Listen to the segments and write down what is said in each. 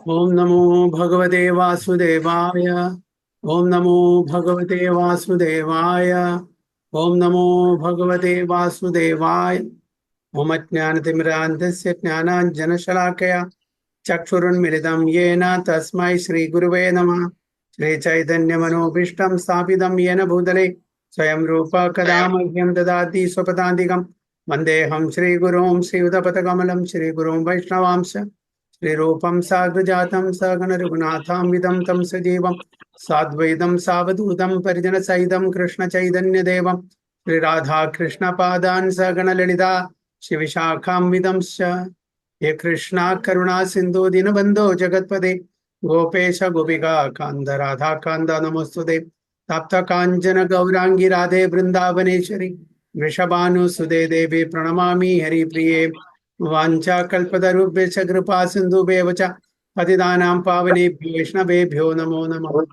ओम नमो भगवते वासुदेवाय। ओम नमो भगवते वासुदेवाय। ओम नमो भगवते वासुदेवाय। ओम अज्ञानतिमिरान्धस्य ज्ञानाञ्जनशलाकया चक्षुरुन्मिलितं येन तस्मै श्रीगुरुवे नमः। श्रीचैतन्यमनोभीष्टं स्थापितं येन भूतले स्वयं रूप कदा मह्यं ददाति स्वपदान्तिकं। वन्देऽहं श्रीगुरुं श्रीयुतपथकमलं श्रीगुरुं वैष्णवांश श्रीरूपं साग्रजातं सगणरघुनाथान्वितं तं सजीवं साद्वैतं सावधूतं परिजनसहितं कृष्णचैतन्यदेवं श्रीराधाकृष्णपादान् सगणललिता शिवशाखान्वितंश्च। हे कृष्णा करुणा सिन्धु दीनबन्धो जगत्पते गोपेश गोपिका कान्त राधा कान्त नमोस्तुते। तप्त काञ्चन गौरांगी राधे वृन्दावनेश्वरी वृषभानुसुते देवी प्रणमामि हरिप्रिये। वाञ्छाकल्पतरुभ्यश्च कृपा सिन्धुभ्येव च पतितानां पावनेभ्यो वैष्णवेभ्यो नमो नमः।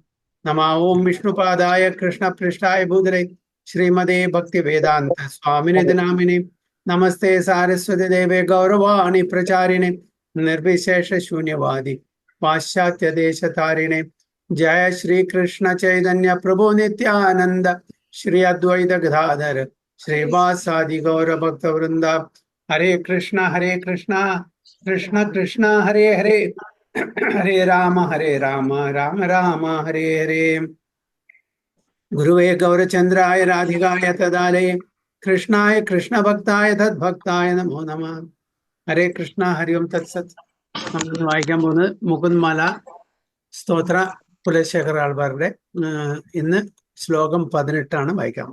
नमः ओं विष्णुपादाय कृष्णपृष्ठाय भूतले श्रीमते भक्तिवेदान्त स्वामिने नामिने नमस्ते सारस्वती देवे गौरवाणी प्रचारिणे निर्विशेष शून्यवादी पाश्चात्य देश तारिणे। जय श्री कृष्ण चैतन्य प्रभु नित्यानंद श्री अद्वैत गदाधर श्रीवासादि गौर भक्त वृंदा। हरे कृष्णा कृष्ण कृष्ण हरे हरे हरे राम राम राम हरे हरे। गुरुवे गौरचंद्राय राधिकाय तदालये कृष्णाय कृष्ण भक्ताय तद्भक्ताय नमो नमः। हरे कृष्ण हरि ओम तत्सत्. നമ്മൾ വായിക്കാൻ പോകുന്നത് മുകുന്ദമാല സ്തോത്ര കുലശേഖര ആൾവാരുടെ. ഇന്ന് ശ്ലോകം 18 വായിക്കാം.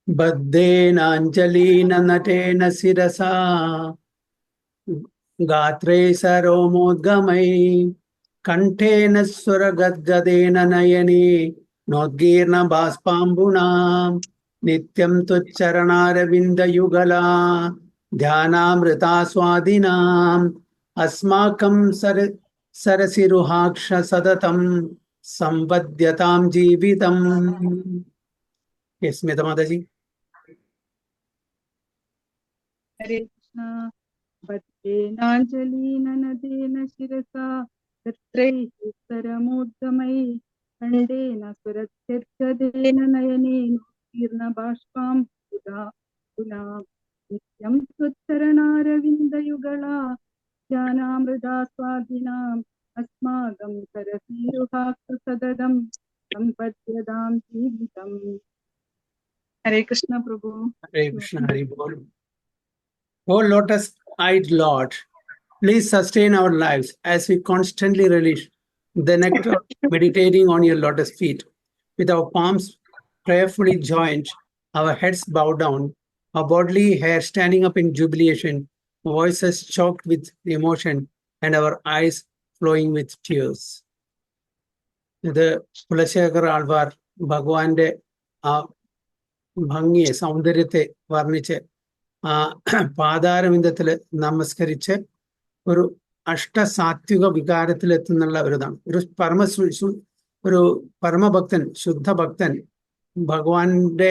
ബദ്ധേനാഞ്ജലീന നടേന ശിരസാ ഗാത്രേ സരോമോദ്ഗമൈ കണ്ഠേന സ്വരഗദ്ഗദേന നയനേ നോദ്ഗീർണ ബാഷ്പാംബുനാം നിത്യം തുച്ചരണാരവിന്ദയുഗലാ ധ്യാനാമൃതാ സ്വാദിനാം അസ്മാകം സരസിരുഹാക്ഷ സതതം സംവദ്യതാം ജീവിതം. സ്മിത മാതാജി. ഹരേ കൃഷ്ണ. ഭക്തേനാഞ്ജലീന നദേന ശിരസാ തത്രൈഃ സ്വരമോദ്ഗമൈ കണ്ഠേന സ്വരത്യർച്ചദേന നയനേന ബാഷ്പാംബുധാ പുനാം നിത്യം ത്വച്ചരണാരവിന്ദയുഗളാ ധ്യാനാമൃതാ സ്വാദിനാം അസ്മാകം സരസീരുഹാക്ഷ സതതം സമ്പദ്യതാം ജീവിതം. Hare Krishna Prabhu. Hare Krishna. Hari Bol. O lotus-eyed Lord, please sustain our lives as we constantly relish the nectar of meditating on your lotus feet. With our palms prayerfully joined, our heads bowed down, our bodily hair standing up in jubilation, voices choked with emotion, and our eyes flowing with tears. ഇത് കുലശേഖര ആൾവാർ ഭഗവാന്റെ ആ ഭംഗിയെ, സൗന്ദര്യത്തെ വർണ്ണിച്ച് ആ പാതാരവിന്ദത്തില് നമസ്കരിച്ച് ഒരു അഷ്ടസാത്വിക വികാരത്തിലെത്തുന്നുള്ള ഒരിതാണ്. ഒരു പരമഭക്തൻ, ശുദ്ധഭക്തൻ ഭഗവാന്റെ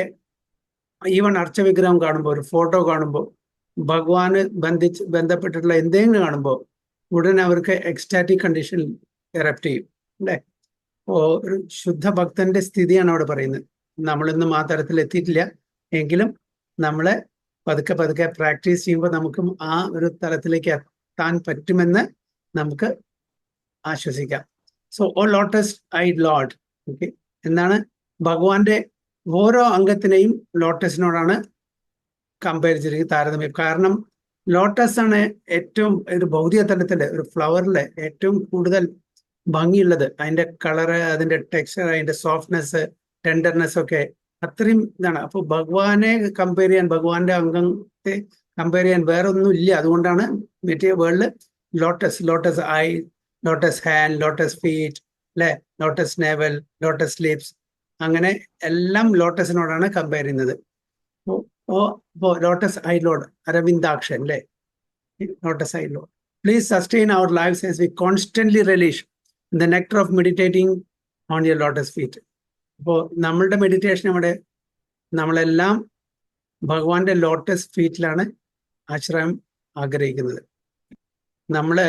ഈവൻ അർച്ചവിഗ്രഹം കാണുമ്പോൾ, ഒരു ഫോട്ടോ കാണുമ്പോൾ, ഭഗവാന് ബന്ധപ്പെട്ടിട്ടുള്ള എന്തെങ്കിലും കാണുമ്പോൾ ഉടനെ അവർക്ക് എക്സ്റ്റാറ്റിക് കണ്ടീഷൻ എറപ്റ്റ് ചെയ്യും അല്ലേ. ഒരു ശുദ്ധഭക്തന്റെ സ്ഥിതിയാണ് അവിടെ പറയുന്നത്. നമ്മളിന്നും ആ തരത്തിൽ എത്തിയിട്ടില്ല എങ്കിലും നമ്മളെ പതുക്കെ പതുക്കെ പ്രാക്ടീസ് ചെയ്യുമ്പോൾ നമുക്കും ആ ഒരു തലത്തിലേക്ക് എത്താൻ പറ്റുമെന്ന് നമുക്ക് ആശ്വസിക്കാം. സോ ഓ ലോട്ടസ് ഐഡ് ലോർഡ്, ഓക്കെ, എന്നാണ് ഭഗവാന്റെ ഓരോ അംഗത്തിനെയും ലോട്ടസിനോടാണ് കമ്പയർ ചെയ്തിരിക്കുന്നത്, താരതമ്യം. കാരണം ലോട്ടസ് ആണ് ഏറ്റവും ഒരു ഭൗതിക തലത്തില് ഒരു ഫ്ലവറിലെ ഏറ്റവും കൂടുതൽ ഭംഗിയുള്ളത്. അതിന്റെ കളറ്, അതിന്റെ ടെക്സ്ചർ, അതിന്റെ സോഫ്റ്റ്നെസ്, ടെൻഡർനെസ് ഒക്കെ അത്രയും ഇതാണ്. അപ്പൊ ഭഗവാനെ കമ്പയർ ചെയ്യാൻ, ഭഗവാന്റെ അംഗത്തെ കമ്പയർ ചെയ്യാൻ വേറെ ഒന്നും ഇല്ല. അതുകൊണ്ടാണ് material world lotus eye, lotus hand, lotus feet അല്ലെ, ലോട്ടസ് നേവൽ, ലോട്ടസ് ലിപ്സ്, അങ്ങനെ എല്ലാം ലോട്ടസിനോടാണ് കമ്പയർ ചെയ്യുന്നത്. ലോട്ടസ് ഐ ലോഡ്, അരവിന്ദാക്ഷൻ അല്ലെ, lotus eye Lord. Please sustain our lifes as we constantly relish the nectar of meditating on your lotus feet. അപ്പോൾ നമ്മളുടെ meditation ഇവിടെ നമ്മളെല്ലാം ഭഗവാന്റെ ലോട്ടസ് ഫീറ്റിലാണ് ആശ്രയം ആഗ്രഹിക്കുന്നത്. നമ്മള്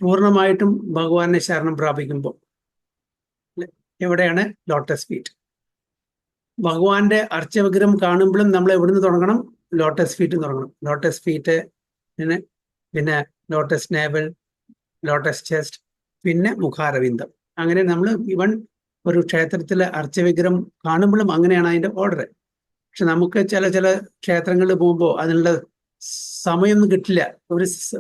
പൂർണ്ണമായിട്ടും ഭഗവാനെ ശരണം പ്രാപിക്കുമ്പോൾ എവിടെയാണ് ലോട്ടസ് ഫീറ്റ്? ഭഗവാന്റെ അർച്ചവിഗ്രഹം കാണുമ്പോഴും നമ്മൾ എവിടുന്ന് തുടങ്ങണം? ലോട്ടസ് ഫീറ്റ് തുടങ്ങണം. ലോട്ടസ് ഫീറ്റ്, പിന്നെ ലോട്ടസ് നേവൽ, ലോട്ടസ് ചെസ്റ്റ്, പിന്നെ മുഖാരവിന്ദം. അങ്ങനെ നമ്മൾ ഇവൻ ഒരു ക്ഷേത്രത്തിലെ അർച്ചവിഗ്രഹം കാണുമ്പോഴും അങ്ങനെയാണ് അതിന്റെ ഓർഡർ. പക്ഷെ നമുക്ക് ചില ക്ഷേത്രങ്ങളിൽ പോകുമ്പോൾ അതിനുള്ള സമയമൊന്നും കിട്ടില്ല.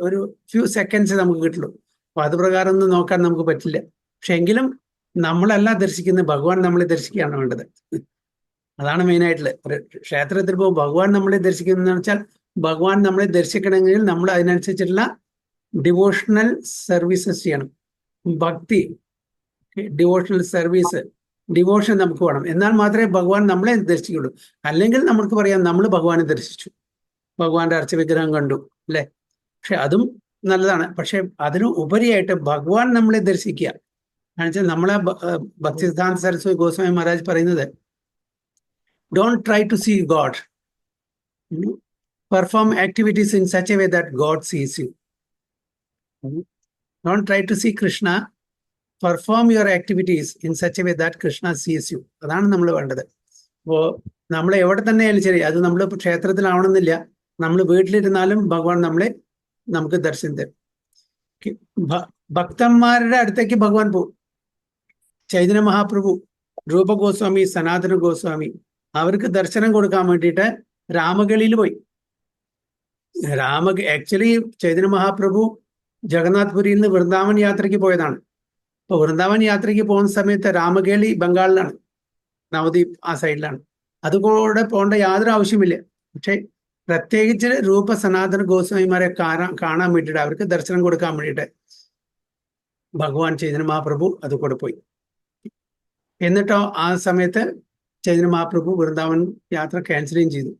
ഒരു ഫ്യൂ സെക്കൻഡ്സ് നമുക്ക് കിട്ടുള്ളൂ. അപ്പൊ അത് പ്രകാരം ഒന്നും നോക്കാൻ നമുക്ക് പറ്റില്ല. പക്ഷെ എങ്കിലും നമ്മളല്ല ദർശിക്കുന്നത്, ഭഗവാൻ നമ്മളെ ദർശിക്കുകയാണ് വേണ്ടത്. അതാണ് മെയിനായിട്ടുള്ള. ഒരു ക്ഷേത്രത്തിൽ പോകുമ്പോൾ ഭഗവാൻ നമ്മളെ ദർശിക്കുന്നതെന്ന് വെച്ചാൽ, ഭഗവാൻ നമ്മളെ ദർശിക്കണമെങ്കിൽ നമ്മൾ അതിനനുസരിച്ചുള്ള ഡിവോഷണൽ സർവീസസ് ചെയ്യണം. ഭക്തി, ഡിവോഷണൽ സർവീസ്, ഡിവോഷൻ നമുക്ക് വേണം. എന്നാൽ മാത്രമേ ഭഗവാൻ നമ്മളെ ദർശിക്കുള്ളൂ. അല്ലെങ്കിൽ നമുക്ക് പറയാം നമ്മൾ ഭഗവാനെ ദർശിച്ചു, ഭഗവാന്റെ അർച്ചവിഗ്രഹം കണ്ടു, അല്ലെ? പക്ഷെ അതും നല്ലതാണ്. പക്ഷെ അതിനും ഉപരിയായിട്ട് ഭഗവാൻ നമ്മളെ ദർശിക്കുക എന്ന് വെച്ചാൽ, നമ്മളെ ഭക്തിസിദ്ധാന്ത സരസ്വതി ഗോസ്വാമി മഹാരാജ് പറയുന്നത്, don't try to see God. Perform activities in such a way that God sees you. Don't try to see Krishna. Perform your activities in such a way that Krishna sees you. അതാണ് നമ്മൾ വേണ്ടത്. അപ്പോൾ നമ്മൾ എവിടെ തന്നെയായാലും ശരി, അത് നമ്മൾ ക്ഷേത്രത്തിലാവണമെന്നില്ല, നമ്മൾ വീട്ടിലിരുന്നാലും ഭഗവാൻ നമുക്ക് ദർശനം തരും. ഭക്തന്മാരുടെ അടുത്തേക്ക് ഭഗവാൻ പോകും. ചൈതന്യ മഹാപ്രഭു, രൂപ ഗോസ്വാമി, സനാതന ഗോസ്വാമി, അവർക്ക് ദർശനം കൊടുക്കാൻ വേണ്ടിയിട്ട് രാമഗളിയിൽ പോയി. ആക്ച്വലി ചൈതന്യ മഹാപ്രഭു ജഗന്നാഥ്പുരിയിൽ നിന്ന് വൃന്ദാവൻ യാത്രയ്ക്ക് പോയതാണ്. അപ്പൊ വൃന്ദാവൻ യാത്രയ്ക്ക് പോകുന്ന സമയത്ത് രാമഗേളി ബംഗാളിലാണ്, നവദ്വീപ് ആ സൈഡിലാണ്. അതുകൂടെ പോകേണ്ട യാതൊരു ആവശ്യമില്ല. പക്ഷെ പ്രത്യേകിച്ച് രൂപ സനാതന ഗോസ്വാമിമാരെ കാണാൻ വേണ്ടിയിട്ട്, അവർക്ക് ദർശനം കൊടുക്കാൻ വേണ്ടിയിട്ട് ഭഗവാൻ ചൈതന്യ മഹാപ്രഭു അതുകൂടെ പോയി. എന്നിട്ടോ ആ സമയത്ത് ചൈതന്യ മഹാപ്രഭു വൃന്ദാവൻ യാത്ര ക്യാൻസലും ചെയ്തു.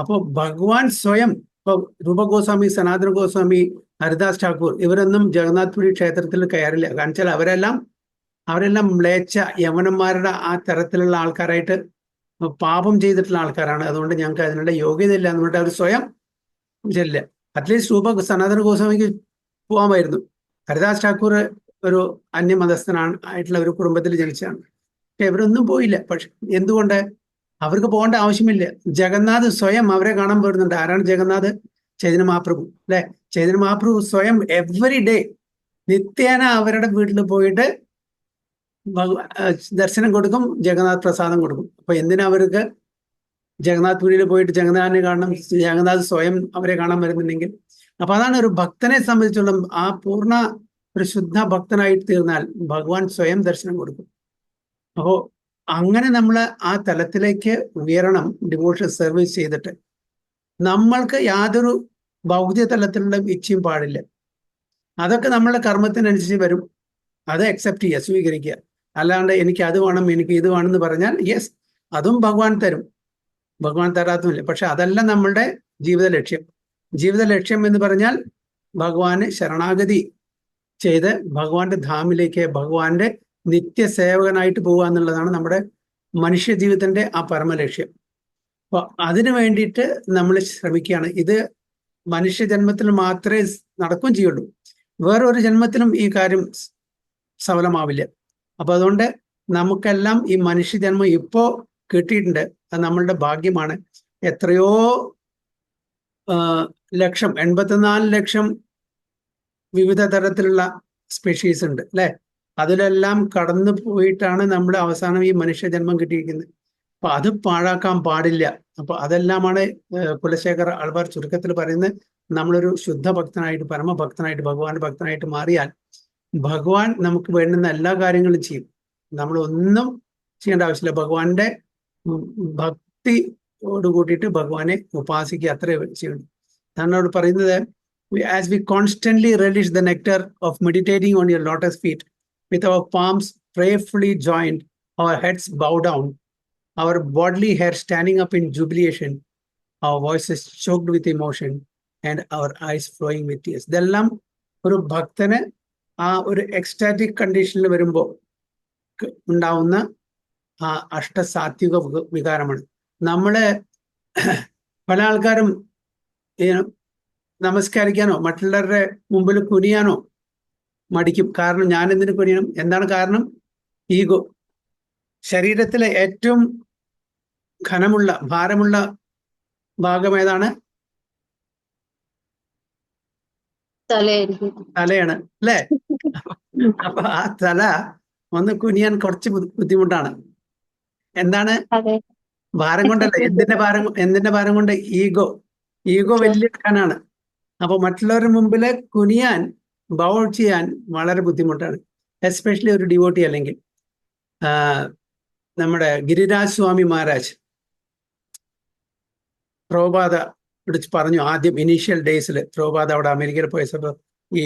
അപ്പോൾ ഭഗവാൻ സ്വയം, ഇപ്പോൾ രൂപ ഗോസ്വാമി, സനാതന ഗോസ്വാമി, ഹരിദാസ് ഠാക്കൂർ, ഇവരൊന്നും ജഗന്നാഥ്പുരി ക്ഷേത്രത്തിൽ കയറില്ല. കാരണം വെച്ചാൽ അവരെല്ലാം മ്ലേച്ഛ യവനന്മാരുടെ ആ തരത്തിലുള്ള ആൾക്കാരായിട്ട് പാപം ചെയ്തിട്ടുള്ള ആൾക്കാരാണ്. അതുകൊണ്ട് ഞങ്ങൾക്ക് അതിനുള്ള യോഗ്യത ഇല്ല എന്ന് പറഞ്ഞിട്ട് അവർ സ്വയം ചെല്ലില്ല. അറ്റ്ലീസ്റ്റ് രൂപ സനാതന ഗോസ്വാമിക്ക് പോകാമായിരുന്നു. ഹരിദാസ് ഠാക്കൂർ ഒരു അന്യമതസ്ഥനാണ് ആയിട്ടുള്ള ഒരു കുടുംബത്തിൽ ജനിച്ചതാണ്. പക്ഷെ ഇവരൊന്നും പോയില്ല. പക്ഷെ എന്തുകൊണ്ട്? അവർക്ക് പോകേണ്ട ആവശ്യമില്ല. ജഗന്നാഥ് സ്വയം അവരെ കാണാൻ പോരുന്നുണ്ട്. ആരാണ് ജഗന്നാഥ്? ചൈതന്യ മഹാപ്രഭു, അല്ലെ? ചൈതന്യ മഹാപ്രഭു സ്വയം എവറി ഡേ നിത്യേന അവരുടെ വീട്ടിൽ പോയിട്ട് ദർശനം കൊടുക്കും, ജഗന്നാഥ് പ്രസാദം കൊടുക്കും. അപ്പൊ എന്തിനാ അവർക്ക് ജഗന്നാഥ്പുരിയിൽ പോയിട്ട് ജഗന്നാഥിനെ കാണണം? ജഗന്നാഥ് സ്വയം അവരെ കാണാൻ വരുന്നുണ്ടെങ്കിൽ. അപ്പൊ അതാണ് ഒരു ഭക്തനെ സംബന്ധിച്ചുള്ള, ആ പൂർണ്ണ ഒരു ശുദ്ധ ഭക്തനായിട്ട് തീർന്നാൽ ഭഗവാൻ സ്വയം ദർശനം കൊടുക്കും. അപ്പോ അങ്ങനെ നമ്മൾ ആ തലത്തിലേക്ക് ഉയരണം, ഡിവോഷൻ സർവീസ് ചെയ്തിട്ട്. നമ്മൾക്ക് യാതൊരു ഭൗതിക തലത്തിലുള്ള ഇച്ഛയും പാടില്ല. അതൊക്കെ നമ്മളുടെ കർമ്മത്തിനനുസരിച്ച് വരും. അത് അക്സെപ്റ്റ് ചെയ്യുക, സ്വീകരിക്കുക. അല്ലാണ്ട് എനിക്ക് അത് വേണം, എനിക്ക് ഇത് വേണമെന്ന് പറഞ്ഞാൽ യെസ്, അതും ഭഗവാൻ തരും, ഭഗവാൻ തരാത്തുമില്ല. പക്ഷെ അതല്ല നമ്മളുടെ ജീവിത ലക്ഷ്യം. ജീവിത ലക്ഷ്യം എന്ന് പറഞ്ഞാൽ ഭഗവാന് ശരണാഗതി ചെയ്ത് ഭഗവാന്റെ ധാമിലേക്ക്, ഭഗവാന്റെ നിത്യസേവകനായിട്ട് പോവുക എന്നുള്ളതാണ് നമ്മുടെ മനുഷ്യ ജീവിതത്തിന്റെ ആ പരമലക്ഷ്യം. അപ്പൊ അതിനു വേണ്ടിയിട്ട് നമ്മൾ ശ്രമിക്കുകയാണ്. ഇത് മനുഷ്യജന്മത്തിൽ മാത്രമേ നടക്കുകയും ചെയ്യുള്ളൂ. വേറൊരു ജന്മത്തിലും ഈ കാര്യം സഫലമാവില്ല. അപ്പൊ അതുകൊണ്ട് നമുക്കെല്ലാം ഈ മനുഷ്യജന്മം ഇപ്പോ കിട്ടിയിട്ടുണ്ട്. അത് നമ്മളുടെ ഭാഗ്യമാണ്. എത്രയോ ലക്ഷം, 84 ലക്ഷം വിവിധ തരത്തിലുള്ള സ്പെഷീസ് ഉണ്ട്, അല്ലെ? അതിലെല്ലാം കടന്നു പോയിട്ടാണ് നമ്മുടെ അവസാനം ഈ മനുഷ്യജന്മം കിട്ടിയിരിക്കുന്നത്. അപ്പൊ അത് പാഴാക്കാൻ പാടില്ല. അപ്പൊ അതെല്ലാമാണ് കുലശേഖർ ആൾവാർ ചുരുക്കത്തിൽ പറയുന്നത്. നമ്മളൊരു ശുദ്ധ ഭക്തനായിട്ട്, പരമഭക്തനായിട്ട്, ഭഗവാന്റെ ഭക്തനായിട്ട് മാറിയാൽ ഭഗവാൻ നമുക്ക് വേണ്ടുന്ന എല്ലാ കാര്യങ്ങളും ചെയ്യും. നമ്മൾ ഒന്നും ചെയ്യേണ്ട ആവശ്യമില്ല. ഭഗവാന്റെ ഭക്തിയോട് കൂട്ടിയിട്ട് ഭഗവാനെ ഉപാസിക്കുക, അത്രേ ചെയ്യുള്ളൂ. താനോട് പറയുന്നത്, as we constantly relish the nectar of meditating on your lotus feet, with our palms prayerfully joined, our heads bowed down, our bodily hair standing up in jubilation, our voices choked with emotion, and our eyes flowing with tears. ഇതെല്ലാം ഒരു ഭക്തന് ആ ഒരു ecstatic കണ്ടീഷനിൽ വരുമ്പോൾ ഉണ്ടാവുന്ന ആ അഷ്ടസാത്വിക വികാരമാണ്. നമ്മള് പല ആൾക്കാരും നമസ്കരിക്കാനോ മറ്റുള്ളവരുടെ മുമ്പിൽ കുനിയാനോ മടിക്കും. കാരണം ഞാൻ എന്തിനു കുനിയണം? എന്താണ് കാരണം? ഈഗോ. ശരീരത്തിലെ ഏറ്റവും ഘനമുള്ള ഭാരമുള്ള ഭാഗം ഏതാണ്? തലയാണ് അല്ലേ? അപ്പൊ ആ തല ഒന്ന് കുനിയാൻ കുറച്ച് ബുദ്ധിമുട്ടാണ്. എന്താണ്? ഭാരം കൊണ്ടല്ല. എന്തിന്റെ ഭാരം കൊണ്ട്? ഈഗോ വലിയ ഘനാണ്. അപ്പൊ മറ്റുള്ളവരുടെ മുമ്പില് കുനിയാൻ, ബൗ ചെയ്യാൻ വളരെ ബുദ്ധിമുട്ടാണ്. എസ്പെഷ്യലി ഒരു ഡിവോട്ടി. അല്ലെങ്കിൽ നമ്മുടെ ഗിരിരാജ് സ്വാമി മഹാരാജ് പ്രഭുപാദ വിളിച്ച് പറഞ്ഞു. ആദ്യം ഇനീഷ്യൽ ഡേയ്സിൽ പ്രഭുപാദ അവിടെ അമേരിക്കയിൽ പോയ സമയത്ത് ഈ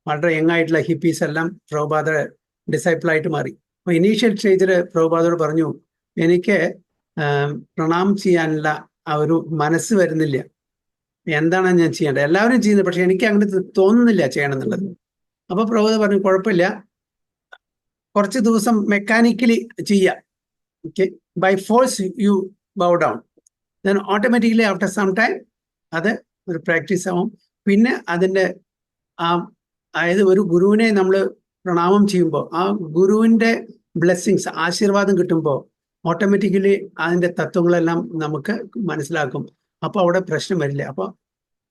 വളരെ യങ്ങായിട്ടുള്ള ഹിപ്പീസ് എല്ലാം പ്രഭുപാദ ഡിസൈപ്പിളായിട്ട് മാറി. അപ്പൊ ഇനീഷ്യൽ സ്റ്റേജിൽ പ്രഭുപാദോട് പറഞ്ഞു, എനിക്ക് പ്രണാമം ചെയ്യാനുള്ള ആ ഒരു മനസ്സ് വരുന്നില്ല. എന്താണ് ഞാൻ ചെയ്യേണ്ടത്? എല്ലാവരും ചെയ്യുന്നത്, പക്ഷെ എനിക്ക് അങ്ങനെ തോന്നുന്നില്ല ചെയ്യണം എന്നുള്ളത്. അപ്പൊ പ്രഭുപാദ പറഞ്ഞു, കുഴപ്പമില്ല, കുറച്ച് ദിവസം മെക്കാനിക്കലി ചെയ്യാം. Okay, by force you bow down, then automatically after some time അത് ഒരു പ്രാക്ടീസ് ആവും. പിന്നെ അതിൻ്റെ അതായത് ഒരു ഗുരുവിനെ നമ്മൾ പ്രണാമം ചെയ്യുമ്പോൾ ആ ഗുരുവിൻ്റെ ബ്ലെസ്സിങ്സ്, ആശീർവാദം കിട്ടുമ്പോൾ ഓട്ടോമാറ്റിക്കലി അതിൻ്റെ തത്വങ്ങളെല്ലാം നമുക്ക് മനസ്സിലാക്കും. അപ്പോൾ അവിടെ പ്രശ്നം വരില്ല. അപ്പോൾ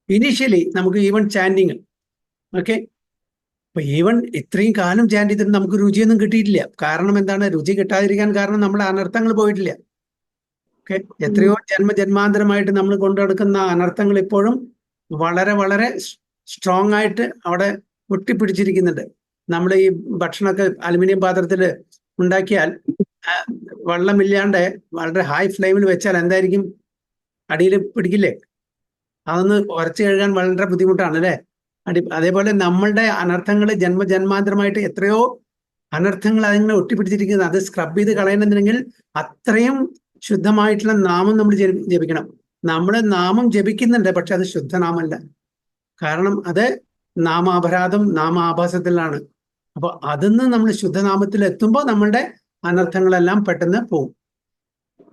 ഇനീഷ്യലി നമുക്ക് ഈവൻ ചാൻഡിങ്, ഓക്കെ, അപ്പൊ ഈവൻ ഇത്രയും കാലം ചാൻഡ് ചെയ്തിട്ട് നമുക്ക് രുചിയൊന്നും കിട്ടിയിട്ടില്ല. കാരണം എന്താണ്? രുചി കിട്ടാതിരിക്കാൻ കാരണം നമ്മുടെ അനർത്ഥങ്ങൾ പോയിട്ടില്ല. ഓക്കെ, എത്രയോ ജന്മാന്തരമായിട്ട് നമ്മൾ കൊണ്ടു നടക്കുന്ന അനർത്ഥങ്ങൾ ഇപ്പോഴും വളരെ വളരെ സ്ട്രോങ് ആയിട്ട് അവിടെ ഒട്ടിപ്പിടിച്ചിരിക്കുന്നുണ്ട്. നമ്മൾ ഈ ഭക്ഷണമൊക്കെ അലുമിനിയം പാത്രത്തിൽ ഉണ്ടാക്കിയാൽ വെള്ളമില്ലാണ്ട് വളരെ ഹൈ ഫ്ലെയിമിൽ വെച്ചാൽ എന്തായിരിക്കും? അടിയിൽ പിടിക്കില്ലേ? അതൊന്ന് ഉരച്ചു കഴുകാൻ വളരെ ബുദ്ധിമുട്ടാണ് അല്ലേ? അതേപോലെ നമ്മളുടെ അനർത്ഥങ്ങൾ ജന്മാന്തരമായിട്ട് എത്രയോ അനർത്ഥങ്ങൾ അതിങ്ങനെ ഒട്ടിപ്പിടിച്ചിരിക്കുന്നത്. അത് സ്ക്രബ് ചെയ്ത് കളയണമെന്നുണ്ടെങ്കിൽ അത്രയും ശുദ്ധമായിട്ടുള്ള നാമം നമ്മൾ ജപിക്കണം. നമ്മൾ നാമം ജപിക്കുന്നുണ്ട്, പക്ഷെ അത് ശുദ്ധനാമല്ല. കാരണം അത് നാമാപരാധം, നാമാഭാസത്തിലാണ്. അപ്പൊ അതിന്ന് നമ്മൾ ശുദ്ധനാമത്തിൽ എത്തുമ്പോൾ നമ്മളുടെ അനർത്ഥങ്ങളെല്ലാം പെട്ടെന്ന് പോകും.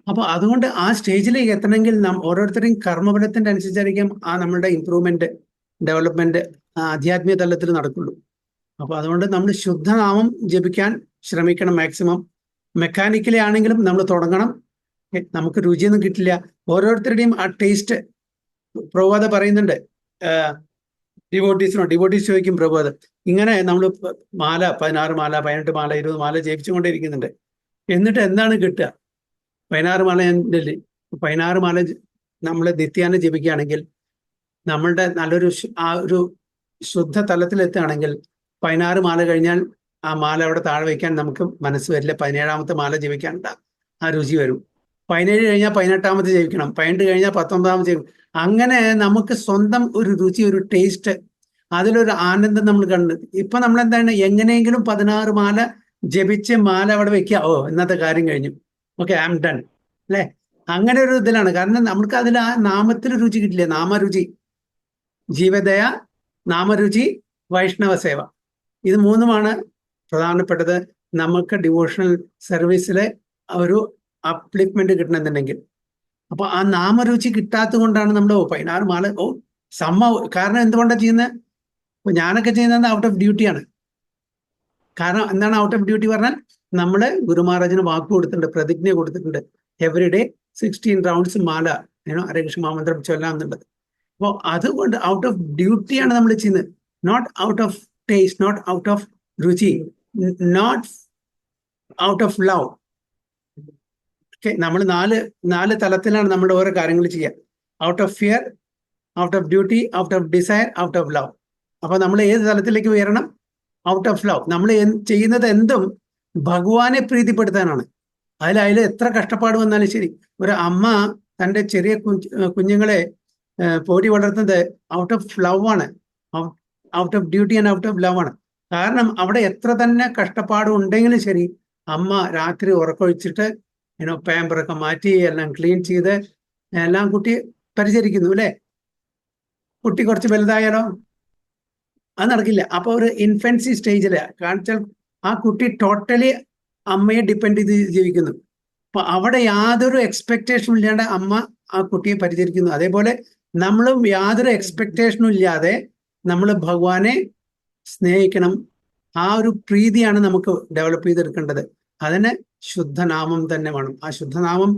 അപ്പൊ അതുകൊണ്ട് ആ സ്റ്റേജിലേക്ക് എത്തണമെങ്കിൽ ഓരോരുത്തരുടെയും കർമ്മഫലത്തിന്റെ അനുസരിച്ചായിരിക്കും ആ നമ്മളുടെ ഇമ്പ്രൂവ്മെന്റ്, ഡെവലപ്മെന്റ് ആധ്യാത്മിക തലത്തിൽ നടക്കുള്ളൂ. അപ്പൊ അതുകൊണ്ട് നമ്മൾ ശുദ്ധനാമം ജപിക്കാൻ ശ്രമിക്കണം മാക്സിമം. മെക്കാനിക്കലി ആണെങ്കിലും നമ്മൾ തുടങ്ങണം. നമുക്ക് രുചിയൊന്നും കിട്ടില്ല. ഓരോരുത്തരുടെയും ആ ടേസ്റ്റ് പ്രഭുപാദ പറയുന്നുണ്ട്. ഡിവോട്ടീസ് ചോദിക്കും, പ്രഭുപാദ ഇങ്ങനെ നമ്മൾ മാല 16 മാല 18 മാല 20 മാല ജപിച്ചുകൊണ്ടേയിരിക്കുന്നുണ്ട്, എന്നിട്ട് എന്താണ് കിട്ടുക? 16 മാല 16 മാല നമ്മൾ നിത്യാനം ജപിക്കുകയാണെങ്കിൽ നമ്മളുടെ നല്ലൊരു ആ ഒരു ശുദ്ധ തലത്തിലെത്തുകയാണെങ്കിൽ 16 മാല കഴിഞ്ഞാൽ ആ മാല അവിടെ താഴെ വയ്ക്കാൻ നമുക്ക് മനസ്സ് വരില്ല. 17ാമത്തെ മാല ജപിക്കാനുള്ള ആ രുചി വരും. 17 കഴിഞ്ഞാൽ 18ാമത്തെ ജപിക്കണം, 18 കഴിഞ്ഞാൽ 19ാമത്തെ ജപിക്കണം. അങ്ങനെ നമുക്ക് സ്വന്തം ഒരു രുചി, ഒരു ടേസ്റ്റ്, അതിലൊരു ആനന്ദം നമ്മൾ കണ്ട്. ഇപ്പൊ നമ്മൾ എന്താണ്, എങ്ങനെയെങ്കിലും 16 മാല ജപിച്ച് മാല അവിടെ വെക്കുക, ഓ ഇന്നത്തെ കാര്യം കഴിഞ്ഞു, ഓക്കെ ഐ ആം ഡൺ അല്ലേ? അങ്ങനെ ഒരു ഇതിലാണ്. കാരണം നമുക്ക് അതിൽ ആ നാമത്തിൽ രുചി കിട്ടില്ല. നാമരുചി, ജീവദയ, നാമരുചി, വൈഷ്ണവ സേവ, ഇത് മൂന്നുമാണ് പ്രധാനപ്പെട്ടത് നമുക്ക് ഡിവോഷണൽ സർവീസിലെ ഒരു അപ്ലിപ്മെന്റ് കിട്ടണമെന്നുണ്ടെങ്കിൽ. അപ്പൊ ആ നാമരുചി കിട്ടാത്തത് കൊണ്ടാണ് നമ്മൾ 16 മാല കാരണം എന്തുകൊണ്ടാണ് ചെയ്യുന്നത്? ഇപ്പൊ ഞാനൊക്കെ ചെയ്യുന്നത് ഔട്ട് ഓഫ് ഡ്യൂട്ടിയാണ്. കാരണം എന്താണ് ഔട്ട് ഓഫ് ഡ്യൂട്ടി പറഞ്ഞാൽ? നമ്മൾ ഗുരു മഹാരാജിന് വാക്ക് കൊടുത്തിട്ടുണ്ട്, പ്രതിജ്ഞ കൊടുത്തിട്ടുണ്ട്, എവറി ഡേ 16 റൗണ്ട്സ് മാല ഹരേ കൃഷ്ണ മഹാമന്ത്രം ചൊല്ലാമെന്നുള്ളത്. അപ്പോൾ അതുകൊണ്ട് ഔട്ട് ഓഫ് ഡ്യൂട്ടിയാണ് നമ്മൾ ചെയ്യുന്നത്, not out of taste, not out of രുചി, not out of love. Okay, നമ്മൾ നാല് തലത്തിലാണ് നമ്മുടെ ഓരോ കാര്യങ്ങൾ ചെയ്യുക. Out of fear, out of duty, out of desire, out of love. അപ്പൊ നമ്മൾ ഏത് തലത്തിലേക്ക് ഉയരണം? Out of love. നമ്മൾ ചെയ്യുന്നത് എന്തും ഭഗവാനെ പ്രീതിപ്പെടുത്താനാണ്. അതിൽ എത്ര കഷ്ടപ്പാട് വന്നാലും ശരി. ഒരു അമ്മ തൻ്റെ ചെറിയ കുഞ്ഞുങ്ങളെ പോറ്റി വളർത്തുന്നത് ഔട്ട് ഓഫ് ലവ് ആണ്, out of duty and out of love ആണ്. കാരണം അവിടെ എത്ര തന്നെ കഷ്ടപ്പാട് ഉണ്ടെങ്കിലും ശരി, അമ്മ രാത്രി ഉറക്കൊഴിച്ചിട്ട് പാമ്പറൊക്കെ മാറ്റി എല്ലാം ക്ലീൻ ചെയ്ത് എല്ലാം കുട്ടി പരിചരിക്കുന്നു അല്ലേ? കുട്ടി കുറച്ച് വലുതായാലോ അത് നടക്കില്ല. അപ്പൊ ഒരു ഇൻഫൻസി സ്റ്റേജില് കാണിച്ചാൽ ആ കുട്ടി ടോട്ടലി അമ്മയെ ഡിപ്പെൻഡ് ചെയ്ത് ജീവിക്കുന്നു. അപ്പൊ അവിടെ യാതൊരു എക്സ്പെക്ടേഷനും ഇല്ലാണ്ട് അമ്മ ആ കുട്ടിയെ പരിചരിക്കുന്നു. അതേപോലെ നമ്മളും യാതൊരു എക്സ്പെക്ടേഷനും ഇല്ലാതെ നമ്മൾ ഭഗവാനെ സ്നേഹിക്കണം. ആ ഒരു പ്രീതിയാണ് നമുക്ക് ഡെവലപ്പ് ചെയ്തെടുക്കേണ്ടത്. അതിന് ശുദ്ധനാമം തന്നെ വേണം. ആ ശുദ്ധനാമം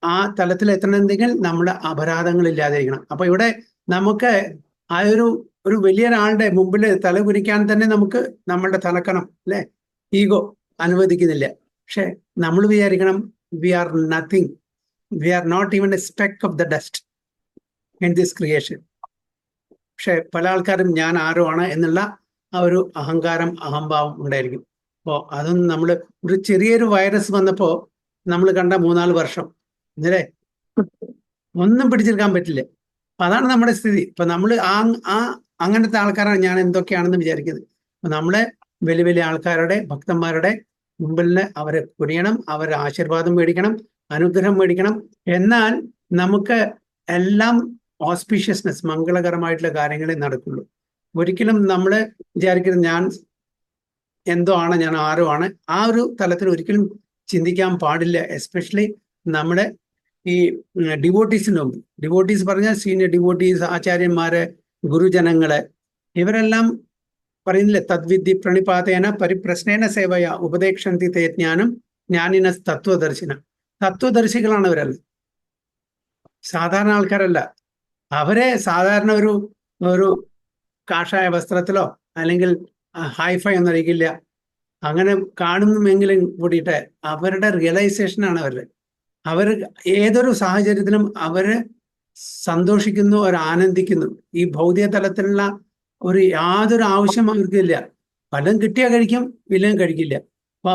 ആ തലത്തിൽ എത്തണമെങ്കിൽ നമ്മുടെ അപരാധങ്ങൾ ഇല്ലാതിരിക്കണം. അപ്പൊ ഇവിടെ നമുക്ക് ആ ഒരു വലിയൊരാളുടെ മുമ്പിൽ തല കുനിക്കാൻ തന്നെ നമുക്ക് നമ്മളുടെ തലക്കണം അല്ലെ, ഈഗോ അനുവദിക്കുന്നില്ല. പക്ഷെ നമ്മൾ വിചാരിക്കണം we are nothing, we are not even a speck of the dust in this creation. പക്ഷെ പല ആൾക്കാരും ഞാൻ ആരോ ആണ് എന്നുള്ള ആ ഒരു അഹങ്കാരം, അഹംഭാവം ഉണ്ടായിരിക്കും. അപ്പോൾ അതൊന്നും നമ്മൾ ഒരു ചെറിയൊരു വൈറസ് വന്നപ്പോ നമ്മൾ കണ്ട 3-4 വർഷം ഇല്ലേ, ഒന്നും പിടിച്ചെടുക്കാൻ പറ്റില്ല. അപ്പൊ അതാണ് നമ്മുടെ സ്ഥിതി. ഇപ്പൊ നമ്മൾ ആ അങ്ങനത്തെ ആൾക്കാരാണ് ഞാൻ എന്തൊക്കെയാണെന്ന് വിചാരിക്കുന്നത്. അപ്പൊ നമ്മളെ വലിയ വലിയ ആൾക്കാരുടെ, ഭക്തന്മാരുടെ മുമ്പിൽ അവരെ കുനിയണം, അവരുടെ ആശീർവാദം മേടിക്കണം, അനുഗ്രഹം മേടിക്കണം. എന്നാൽ നമുക്ക് എല്ലാം ഓസ്പീഷ്യസ്നെസ്, മംഗളകരമായിട്ടുള്ള കാര്യങ്ങളെ നടക്കുള്ളൂ. ഒരിക്കലും നമ്മൾ വിചാരിക്കുന്നത് ഞാൻ എന്തോ ആണ്, ഞാൻ ആരോ ആണ്, ആ ഒരു തലത്തിൽ ഒരിക്കലും ചിന്തിക്കാൻ പാടില്ല. എസ്പെഷ്യലി നമ്മുടെ ഈ ഡിവോട്ടീസിന് മുമ്പ്. ഡിവോട്ടീസ് പറഞ്ഞാൽ സീനിയർ ഡിവോട്ടീസ്, ആചാര്യന്മാര്, ഗുരുജനങ്ങള്, ഇവരെല്ലാം പറയുന്നില്ലേ, തദ്വിധി പ്രണിപാതേന പരിപ്രശ്നേന സേവയ ഉപദേക്ഷന്തി തേ ജ്ഞാനം ജ്ഞാനിന തത്വദർശിന. തത്വദർശികളാണ് അവരല്ല, സാധാരണ ആൾക്കാരല്ല. അവരെ സാധാരണ ഒരു കാഷായ വസ്ത്രത്തിലോ അല്ലെങ്കിൽ ഹൈഫൈ ഒന്നും അറിയിക്കില്ല, അങ്ങനെ കാണുന്നുമെങ്കിലും കൂടിയിട്ട് അവരുടെ റിയലൈസേഷനാണ് അവരുടെ. അവർ ഏതൊരു സാഹചര്യത്തിലും അവര് സന്തോഷിക്കുന്നു, അവർ ആനന്ദിക്കുന്നു. ഈ ഭൗതിക തലത്തിലുള്ള ഒരു യാതൊരു ആവശ്യം അവർക്കില്ല. പലതും കിട്ടിയാൽ കഴിക്കും, ഇല്ലെങ്കിൽ കഴിക്കില്ല. അപ്പൊ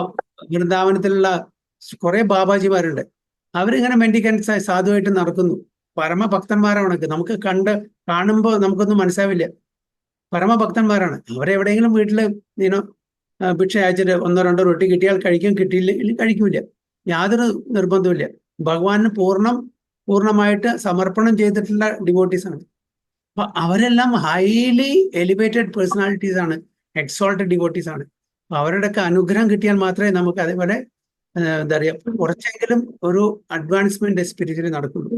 വൃന്ദാവനത്തിലുള്ള കുറെ ബാബാജിമാരുണ്ട്, അവരിങ്ങനെ മെന്റിക്കൻസായി സാധുവായിട്ട് നടക്കുന്നു. പരമഭക്തന്മാരാണ്. നമുക്ക് കാണുമ്പോൾ നമുക്കൊന്നും മനസ്സിലാവില്ല, പരമഭക്തന്മാരാണ്. അവരെവിടെയെങ്കിലും വീട്ടില് ഭിക്ഷ അയച്ചിട്ട് 1-2 റൊട്ടി കിട്ടിയാൽ കഴിക്കും, കിട്ടിയില്ലെങ്കിൽ കഴിക്കൂല. യാതൊരു നിർബന്ധവുമില്ല. ഭഗവാന് പൂർണ്ണമായിട്ട് സമർപ്പണം ചെയ്തിട്ടുള്ള ഡിവോട്ടീസ് ആണ്. അപ്പൊ അവരെല്ലാം ഹൈലി എലിവേറ്റഡ് പേഴ്സണാലിറ്റീസ് ആണ്, എക്സോൾട്ടഡ് ഡിവോട്ടീസ് ആണ്. അപ്പൊ അവരുടെയൊക്കെ അനുഗ്രഹം കിട്ടിയാൽ മാത്രമേ നമുക്ക് അതേപോലെ എന്താ പറയാ, കുറച്ചെങ്കിലും ഒരു അഡ്വാൻസ്മെന്റ് സ്പിരിച്വലി നടക്കുള്ളൂ.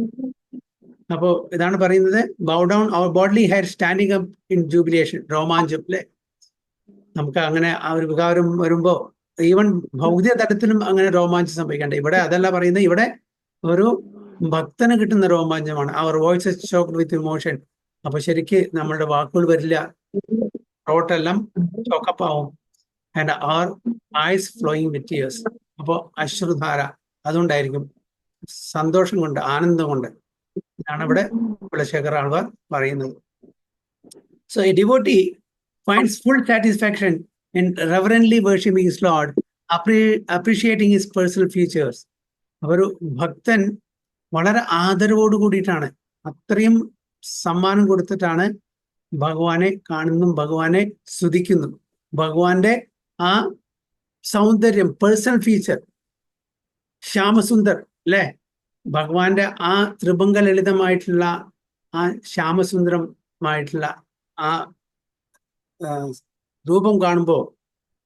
അപ്പോ ഇതാണ് പറയുന്നത്, bow down our bodily hair standing up in jubilation, രോമാഞ്ചം അല്ലെ. നമുക്ക് അങ്ങനെ ആ ഒരു വികാരം വരുമ്പോ ഈവൻ ഭൗതിക തലത്തിലും അങ്ങനെ രോമാഞ്ചം സംഭവിക്കണ്ട. ഇവിടെ അതല്ല പറയുന്നത്, ഇവിടെ ഒരു ഭക്തന് കിട്ടുന്ന രോമാഞ്ചമാണ്. Our voice choked with emotion. അപ്പൊ ശരിക്ക് നമ്മളുടെ വാക്കുകൾ വരില്ല, റോട്ടെല്ലാം ചോക്കപ്പ് ആവും. And our eyes flowing with tears. അപ്പോ അശ്രുധാര അതുകൊണ്ടായിരിക്കും, സന്തോഷം കൊണ്ട്, ആനന്ദം കൊണ്ട്. ഇതാണ് ഇവിടെ കുലശേഖര ആൾവാർ പറയുന്നത്. So A devotee finds full satisfaction in reverently worshiping his Lord, appreciating his personal features. ഒരു ഭക്തൻ വളരെ ആദരവോട് കൂടിയിട്ടാണ്, അത്രയും സമ്മാനം കൊടുത്തിട്ടാണ് ഭഗവാനെ കാണുന്നു, ഭഗവാനെ സ്തുതിക്കുന്നു. ഭഗവാന്റെ ആ സൗന്ദര്യം, പേഴ്സണൽ ഫീച്ചർ, ശ്യാമസുന്ദർ അല്ലെ, ഭഗവാന്റെ ആ ത്രിഭംഗ ലളിതമായിട്ടുള്ള ആ ശ്യാമസുന്ദരമായിട്ടുള്ള ആ രൂപം കാണുമ്പോൾ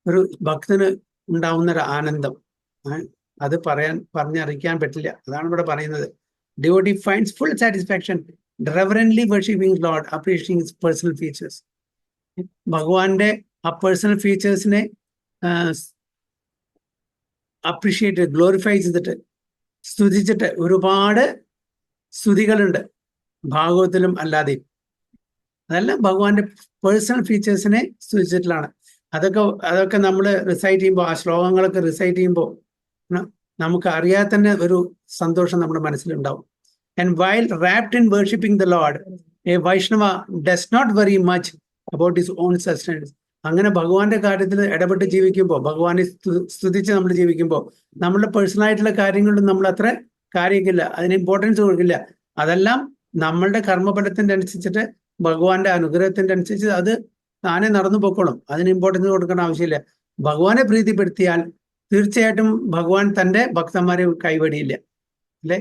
ഒരു ഭക്തന് ഉണ്ടാവുന്ന ഒരു ആനന്ദം, അത് പറഞ്ഞറിയിക്കാൻ പറ്റില്ല. അതാണ് ഇവിടെ പറയുന്നത്. Devotee finds full satisfaction reverently worshiping Lord, appreciating his personal features. ഭഗവാന്റെ ആ പേഴ്സണൽ ഫീച്ചേഴ്സിനെ അപ്രീഷിയേറ്റ്, ഗ്ലോറിഫൈ ചെയ്തിട്ട്, സ്തുതിച്ചിട്ട്. ഒരുപാട് സ്തുതികളുണ്ട് ഭാഗവത്തിലും അല്ലാതെയും. അതെല്ലാം ഭഗവാന്റെ പേഴ്സണൽ ഫീച്ചേഴ്സിനെ സ്തുതിച്ചിട്ടുള്ളതാണ്. അതൊക്കെ നമ്മൾ റിസൈറ്റ് ചെയ്യുമ്പോൾ, ആ ശ്ലോകങ്ങളൊക്കെ റിസൈറ്റ് ചെയ്യുമ്പോൾ നമുക്ക് അറിയാതെ തന്നെ ഒരു സന്തോഷം നമ്മുടെ മനസ്സിലുണ്ടാവും. And while wrapped in worshipping the Lord, a Vaishnava does not worry much about his own sustenance. അങ്ങനെ ഭഗവാന്റെ കാര്യത്തിൽ ഇടപെട്ട് ജീവിക്കുമ്പോൾ, ഭഗവാനെ സ്തുതിച്ച് നമ്മൾ ജീവിക്കുമ്പോൾ, നമ്മളുടെ പേഴ്സണലായിട്ടുള്ള കാര്യങ്ങളിലും നമ്മൾ അത്ര കാര്യമില്ല, അതിന് ഇമ്പോർട്ടൻസ് കൊടുക്കില്ല. അതെല്ലാം നമ്മളുടെ കർമ്മഫലത്തിന്റെ അനുസരിച്ചിട്ട്, ഭഗവാന്റെ അനുഗ്രഹത്തിന്റെ അനുസരിച്ച് അത് താനെ നടന്നു പോയിക്കോളും. അതിന് ഇമ്പോർട്ടൻസ് കൊടുക്കേണ്ട ആവശ്യമില്ല. ഭഗവാനെ പ്രീതിപ്പെടുത്തിയാൽ തീർച്ചയായിട്ടും ഭഗവാൻ തന്റെ ഭക്തന്മാരെ കൈവടിയില്ല അല്ലെ.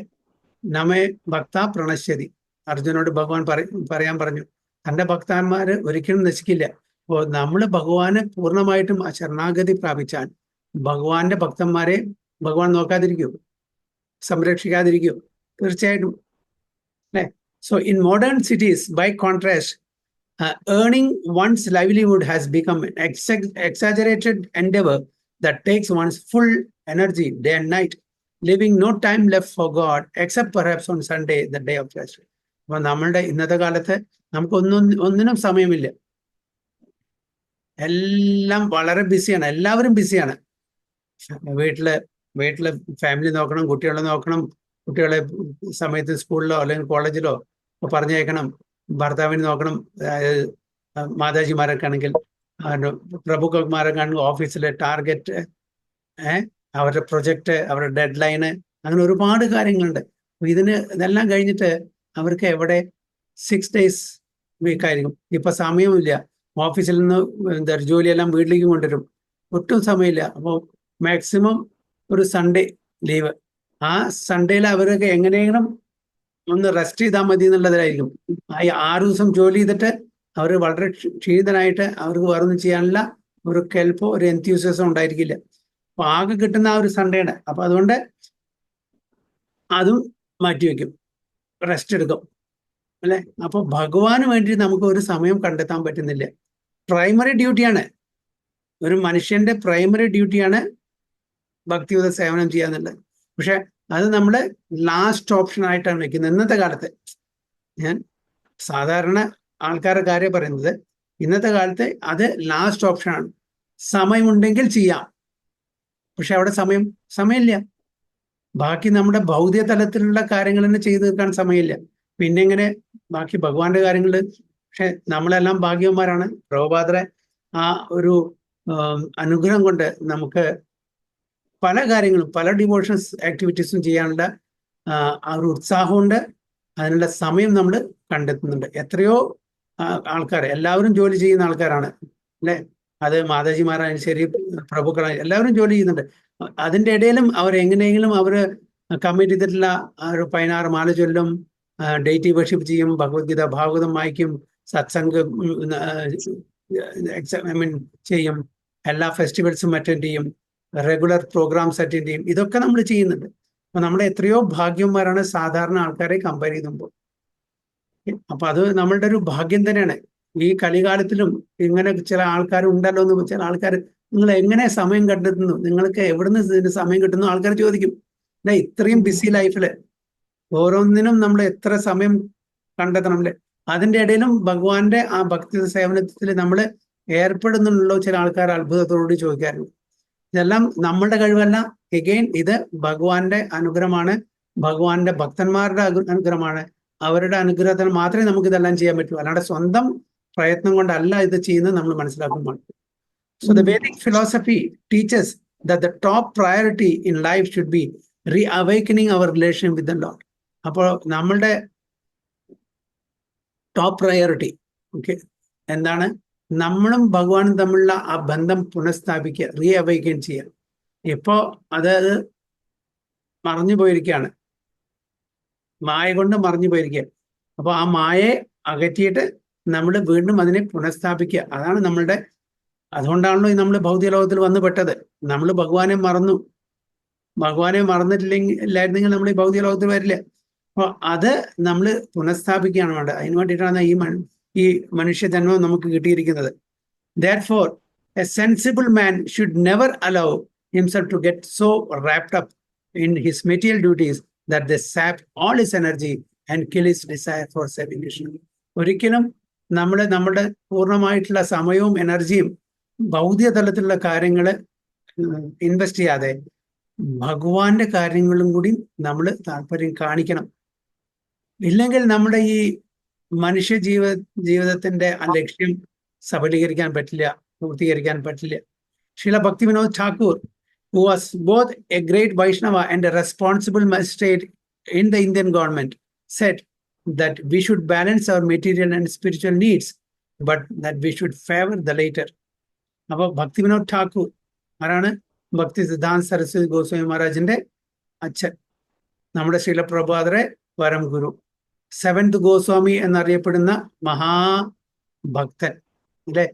നമേ ഭക്ത പ്രണശ്യതി, അർജുനോട് ഭഗവാൻ പറയാൻ പറഞ്ഞു. തന്റെ ഭക്തന്മാര് ഒരിക്കലും നശിക്കില്ല. അപ്പോൾ നമ്മൾ ഭഗവാന് പൂർണ്ണമായിട്ടും ആ ശരണാഗതി പ്രാപിച്ചാൽ ഭഗവാന്റെ ഭക്തന്മാരെ ഭഗവാൻ നോക്കാതിരിക്കൂ. സംരക്ഷിക്കാതിരിക്കുമോ? തീർച്ചയായിട്ടും അല്ലേ? So in modern cities by contrast earning one's livelihood has become an exaggerated endeavor that takes one's full energy day and night, leaving no time left for God except perhaps on Sunday, the day of rest. അപ്പോൾ നമ്മളുടെ ഇന്നത്തെ കാലത്ത് നമുക്ക് ഒന്നിനും സമയമില്ല. എല്ലാം വളരെ ബിസിയാണ്, എല്ലാവരും ബിസിയാണ്. വീട്ടില് ഫാമിലി നോക്കണം, കുട്ടികളെ നോക്കണം, കുട്ടികളെ സമയത്ത് സ്കൂളിലോ അല്ലെങ്കിൽ കോളേജിലോ പറഞ്ഞയക്കണം, ഭർത്താവിന് നോക്കണം, മാതാജിമാരൊക്കെ ആണെങ്കിൽ, പ്രഭുക്കന്മാരൊക്കെ ആണെങ്കിൽ ഓഫീസിലെ ടാർഗറ്റ്, അവരുടെ പ്രൊജക്റ്റ്, അവരുടെ ഡെഡ് ലൈന്, അങ്ങനെ ഒരുപാട് കാര്യങ്ങളുണ്ട്. ഇതെല്ലാം കഴിഞ്ഞിട്ട് അവർക്ക് എവിടെ 6 days വീക്കായിരിക്കും. ഇപ്പൊ സമയമില്ല, ഓഫീസിൽ നിന്ന് ജോലിയെല്ലാം വീട്ടിലേക്ക് കൊണ്ടുവരും, ഒട്ടും സമയമില്ല. അപ്പോൾ മാക്സിമം ഒരു സൺഡേ ലീവ്. ആ സൺഡേയിൽ അവരൊക്കെ എങ്ങനെയെങ്കിലും ഒന്ന് റെസ്റ്റ് ചെയ്താൽ മതി എന്നുള്ളതായിരിക്കും. 6 ദിവസം ജോലി ചെയ്തിട്ട് അവർ വളരെ ക്ഷീണിതനായിട്ട് അവർക്ക് വേറൊന്നും ചെയ്യാനുള്ള ഒരു കെൽപ്പോ ഒരു എൻത്യൂസിസം ഉണ്ടായിരിക്കില്ല. അപ്പൊ ആകെ കിട്ടുന്ന ആ ഒരു സൺഡേയുടെ, അപ്പൊ അതുകൊണ്ട് അതും മാറ്റിവെക്കും, റെസ്റ്റ് എടുക്കും അല്ലെ. അപ്പൊ ഭഗവാന് വേണ്ടി നമുക്ക് ഒരു സമയം കണ്ടെത്താൻ പറ്റുന്നില്ല. പ്രൈമറി ഡ്യൂട്ടിയാണ്, ഒരു മനുഷ്യന്റെ പ്രൈമറി ഡ്യൂട്ടിയാണ് ഭക്തിയുത സേവനം ചെയ്യാന്നുള്ളത്. പക്ഷെ അത് നമ്മൾ ലാസ്റ്റ് ഓപ്ഷൻ ആയിട്ടാണ് വെക്കുന്നത് ഇന്നത്തെ കാലത്ത്. ഞാൻ സാധാരണ ആൾക്കാരുടെ കാര്യം പറയുന്നത്, ഇന്നത്തെ കാലത്ത് അത് ലാസ്റ്റ് ഓപ്ഷനാണ്. സമയമുണ്ടെങ്കിൽ ചെയ്യാം, പക്ഷെ അവിടെ സമയമില്ല. ബാക്കി നമ്മുടെ ഭൗതിക തലത്തിലുള്ള കാര്യങ്ങൾ തന്നെ ചെയ്തു തീർക്കാൻ സമയമില്ല. പിന്നെ എങ്ങനെ ബാക്കി ഭഗവാന്റെ കാര്യങ്ങൾ? പക്ഷെ നമ്മളെല്ലാം ഭാഗ്യവന്മാരാണ്. പ്രഭുപാദരെ ആ ഒരു അനുഗ്രഹം കൊണ്ട് നമുക്ക് പല കാര്യങ്ങളും, പല ഡിവോഷൻസ് ആക്ടിവിറ്റീസും ചെയ്യാനുള്ള ആ ഒരു ഉത്സാഹമുണ്ട്, അതിനുള്ള സമയം നമ്മൾ കണ്ടെത്തുന്നുണ്ട്. എത്രയോ ആൾക്കാർ, എല്ലാവരും ജോലി ചെയ്യുന്ന ആൾക്കാരാണ് അല്ലെ. അത് മാതാജിമാരായാലും ശരി, പ്രഭുക്കളായാലും എല്ലാവരും ജോലി ചെയ്യുന്നുണ്ട്. അതിൻ്റെ ഇടയിലും എങ്ങനെയെങ്കിലും അവർ കമ്മിറ്റ് ചെയ്തിട്ടുള്ള ഒരു 16 മാല ചൊല്ലും, ഡെയിറ്റി വർഷിപ്പ് ചെയ്യും, ഭഗവത്ഗീത ഭാഗവതം വായിക്കും, സത്സംഗം ചെയ്യും, എല്ലാ ഫെസ്റ്റിവൽസും അറ്റൻഡ് ചെയ്യും, റെഗുലർ പ്രോഗ്രാംസ് അറ്റൻഡ് ചെയ്യും. ഇതൊക്കെ നമ്മൾ ചെയ്യുന്നുണ്ട്. അപ്പൊ നമ്മൾ എത്രയോ ഭാഗ്യന്മാരാണ് സാധാരണ ആൾക്കാരെ കമ്പയർ ചെയ്യുമ്പോൾ. അപ്പൊ അത് നമ്മളുടെ ഒരു ഭാഗ്യം തന്നെയാണ്. ഈ കലികാലത്തിലും ഇങ്ങനെ ചില ആൾക്കാർ ഉണ്ടല്ലോ എന്ന്. ചില ആൾക്കാർ, നിങ്ങൾ എങ്ങനെ സമയം കണ്ടെത്തുന്നു, നിങ്ങൾക്ക് എവിടുന്ന് ഇതിന് സമയം കിട്ടുന്നു ആൾക്കാർ ചോദിക്കും. അല്ലെ, ഇത്രയും ബിസി ലൈഫില് ഓരോന്നിനും നമ്മൾ എത്ര സമയം കണ്ടെത്തണം അല്ലെ. അതിൻ്റെ ഇടയിലും ഭഗവാന്റെ ആ ഭക്തി സേവനത്തിൽ നമ്മൾ ഏർപ്പെടുന്നുണ്ടല്ലോ ചില ആൾക്കാർ അത്ഭുതത്തോടുകൂടി ചോദിക്കാറുണ്ട്. ഇതെല്ലാം നമ്മളുടെ കഴിവല്ല. എഗെയിൻ ഇത് ഭഗവാന്റെ അനുഗ്രഹമാണ്, ഭഗവാന്റെ ഭക്തന്മാരുടെ അനുഗ്രഹമാണ്. അവരുടെ അനുഗ്രഹത്തിന് മാത്രമേ നമുക്ക് ഇതെല്ലാം ചെയ്യാൻ പറ്റൂ, അല്ലാണ്ട് സ്വന്തം പ്രയത്നം കൊണ്ടല്ല ഇത് ചെയ്യുന്നത് നമ്മൾ മനസ്സിലാക്കുമ്പോൾ. So the Vedic philosophy teachers that the top priority in life should be reawakening our relation with the Lord. അപ്പോൾ നമ്മളുടെ ടോപ്പ് പ്രയോറിറ്റി എന്താണ്? നമ്മളും ഭഗവാനും തമ്മിലുള്ള ആ ബന്ധം പുനഃസ്ഥാപിക്കുക, റീഅവൈക്കൻ ചെയ്യുക. ഇപ്പോൾ അത് മറഞ്ഞു പോയിരിക്കുകയാണ്, മായ കൊണ്ട് മറഞ്ഞു പോയിരിക്കുക. അപ്പോൾ ആ മായയെ അകറ്റിയിട്ട് നമ്മൾ വീണ്ടും അതിനെ പുനഃസ്ഥാപിക്കുക. അതാണ് നമ്മളുടെ. അതുകൊണ്ടാണല്ലോ നമ്മൾ ഭൗതിക ലോകത്തിൽ വന്നു പെട്ടത്. നമ്മൾ ഭഗവാനെ മറന്നു. ഭഗവാനെ മറന്നിട്ടില്ലായിരുന്നെങ്കിൽ നമ്മൾ ഈ ഭൗതിക ലോകത്തിൽ വരില്ല. അപ്പോൾ അത് നമ്മൾ പുനഃസ്ഥാപിക്കുകയാണ് വേണ്ടത്. അതിന് വേണ്ടിയിട്ടാണ് ഈ മനുഷ്യജന്മം നമുക്ക് കിട്ടിയിരിക്കുന്നത്. Therefore, a sensible man should never allow himself to get so wrapped up in his material duties that they sap all his energy and kill his desire for salvation. ഒരിക്കലും നമ്മുടെ പൂർണ്ണമായിട്ടുള്ള സമയവും എനർജിയും ഭൗതിക തലത്തിലുള്ള കാര്യങ്ങൾ ഇൻവെസ്റ്റ് ചെയ്യാതെ ഭഗവാന്റെ കാര്യങ്ങളും കൂടി നമ്മൾ താല്പര്യം കാണിക്കണം. ഇല്ലെങ്കിൽ നമ്മുടെ ഈ മനുഷ്യ ജീവിതത്തിന്റെ ആ ലക്ഷ്യം സഫലീകരിക്കാൻ പറ്റില്ല, പൂർത്തീകരിക്കാൻ പറ്റില്ല. Srila Bhaktivinoda Thakur, who was both a great Vaishnava and a responsible magistrate in the Indian government, said that we should balance our material and spiritual needs, but that we should favor the later. അപ്പോൾ ഭക്തിവിനോദ് ഠാക്കൂർ ആരാണ്? ഭക്തി സിദ്ധാന്ത സരസ്വതി ഗോസ്വാമി മഹാരാജിന്റെ അച്ഛൻ, നമ്മുടെ ശ്രീല പ്രഭുപാദരെ പരം ഗുരു, 7th Goswami എന്നറിയപ്പെടുന്ന മഹാഭക്തൻ അല്ലെ.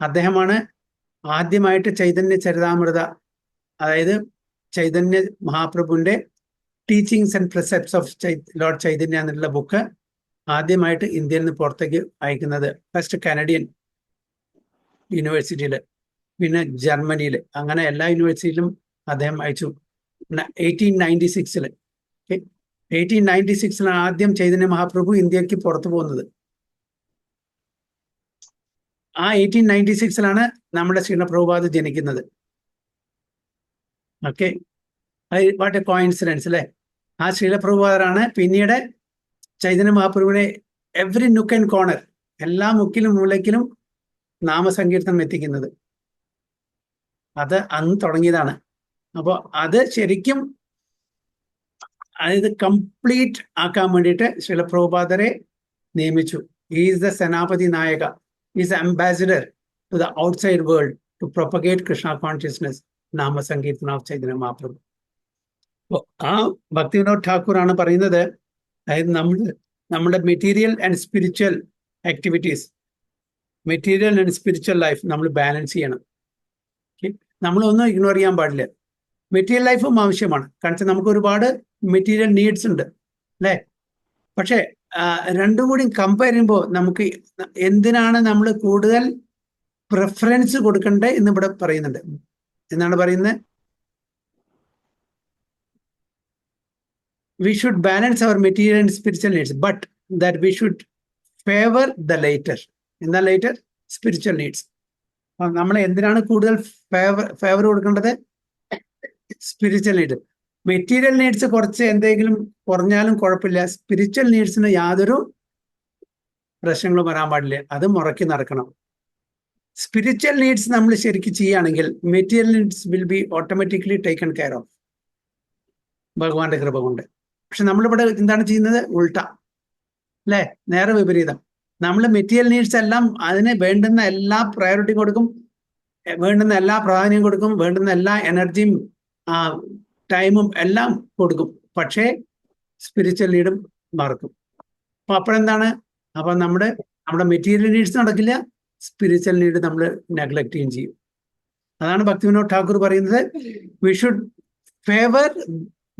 അദ്ദേഹമാണ് ആദ്യമായിട്ട് ചൈതന്യ ചരിതാമൃത, അതായത് ചൈതന്യ മഹാപ്രഭുവിന്റെ teachings and precepts of lord Chaitanya എന്നുള്ള ബുക്ക് ആദ്യമായിട്ട് ഇന്ത്യയിൽ നിന്ന് പുറത്തേക്ക് അയക്കുന്നത് ഫസ്റ്റ് കനഡിയൻ യൂണിവേഴ്സിറ്റിയിൽ, പിന്നെ ജർമ്മനിയിൽ, അങ്ങനെ എല്ലാ യൂണിവേഴ്സിറ്റിയിലും അദ്ദേഹം അയച്ചു. 1896 1896 ആദ്യം ചൈതന്യ മഹാപ്രഭു ഇന്ത്യക്ക് പുറത്തു പോകുന്നത്. ആ 1896 നമ്മുടെ ശ്രീല പ്രഭുപാദ് ജനിക്കുന്നത്. ഓക്കെ, വാട്ട് എ കോയിൻസിഡൻസ് അല്ലേ. ആ ശ്രീല പ്രഭുപാദാണ് പിന്നീട് ചൈതന്യ മഹാപ്രഭുവിനെ എവറി നുക്ക് ആൻഡ് കോർണർ, എല്ലാ മുക്കിലും മൂലയ്ക്കിലും നാമസങ്കീർത്തനം എത്തിക്കുന്നത്. അത് അന്ന് തുടങ്ങിയതാണ്. അപ്പോൾ അത് ശരിക്കും അതായത് കംപ്ലീറ്റ് ആക്കാൻ വേണ്ടിയിട്ട് ശ്രീല പ്രഭുപാദരെ നിയമിച്ചു. ഈസ് ദ സെനാപതി നായക, is ambassador to the outside world to propagate Krishna consciousness, നാമസങ്കീർത്തന ഓഫ് ചൈതന്യ മഹാപ്രഭു. അപ്പോൾ ആ ഭക്തിവിനോദ് ഠാക്കൂർ ആണ് പറയുന്നത്, അതായത് നമ്മുടെ material and spiritual activities, material and spiritual life നമ്മൾ ബാലൻസ് ചെയ്യണം. നമ്മളൊന്നും ഇഗ്നോർ ചെയ്യാൻ പാടില്ല. മെറ്റീരിയൽ ലൈഫും ആവശ്യമാണ്, കാരണം നമുക്ക് ഒരുപാട് മെറ്റീരിയൽ നീഡ്സ് ഉണ്ട് അല്ലേ. പക്ഷേ രണ്ടും കൂടി കമ്പയർ ചെയ്യുമ്പോൾ നമുക്ക് എന്തിനാണ് നമ്മൾ കൂടുതൽ പ്രിഫറൻസ് കൊടുക്കേണ്ടത് എന്ന് ഇവിടെ പറയുന്നുണ്ട്. എന്നാണ് പറയുന്നത്, we should balance our material and spiritual needs, but that we should favor the later. എന്താ later? Spiritual needs. നമ്മൾ എന്തിനാണ് കൂടുതൽ ഫേവർ കൊടുക്കേണ്ടത്? Spiritual need. മെറ്റീരിയൽ നീഡ്സ് കുറച്ച് എന്തെങ്കിലും കുറഞ്ഞാലും കുഴപ്പമില്ല, സ്പിരിച്വൽ നീഡ്സിന് യാതൊരു പ്രശ്നങ്ങളും വരാൻ പാടില്ല, അത് മുറക്കി നടക്കണം. സ്പിരിച്വൽ നീഡ്സ് നമ്മൾ ശരിക്കും ചെയ്യുകയാണെങ്കിൽ material needs will be automatically taken care of ഭഗവാന്റെ കൃപ കൊണ്ട്. പക്ഷെ നമ്മളിവിടെ എന്താണ് ചെയ്യുന്നത്? ഉൾട്ട അല്ലേ, നേരെ വിപരീതം. നമ്മൾ മെറ്റീരിയൽ നീഡ്സ് എല്ലാം അതിന് വേണ്ടുന്ന എല്ലാ പ്രയോറിറ്റിയും കൊടുക്കും, വേണ്ടുന്ന എല്ലാ പ്രാധാന്യം കൊടുക്കും, വേണ്ടുന്ന എല്ലാ എനർജിയും ടൈമും എല്ലാം കൊടുക്കും. പക്ഷേ സ്പിരിച്വൽ നീഡും മറക്കും. അപ്പൊ അപ്പോഴെന്താണ്? അപ്പൊ നമ്മുടെ മെറ്റീരിയൽ നീഡ്സ് നടക്കില്ല, സ്പിരിച്വൽ നീഡ് നമ്മൾ നെഗ്ലക്ട് ചെയ്യുകയും ചെയ്യും. അതാണ് ഭക്തിവിനോദ് ഠാക്കൂർ പറയുന്നത്, we should favour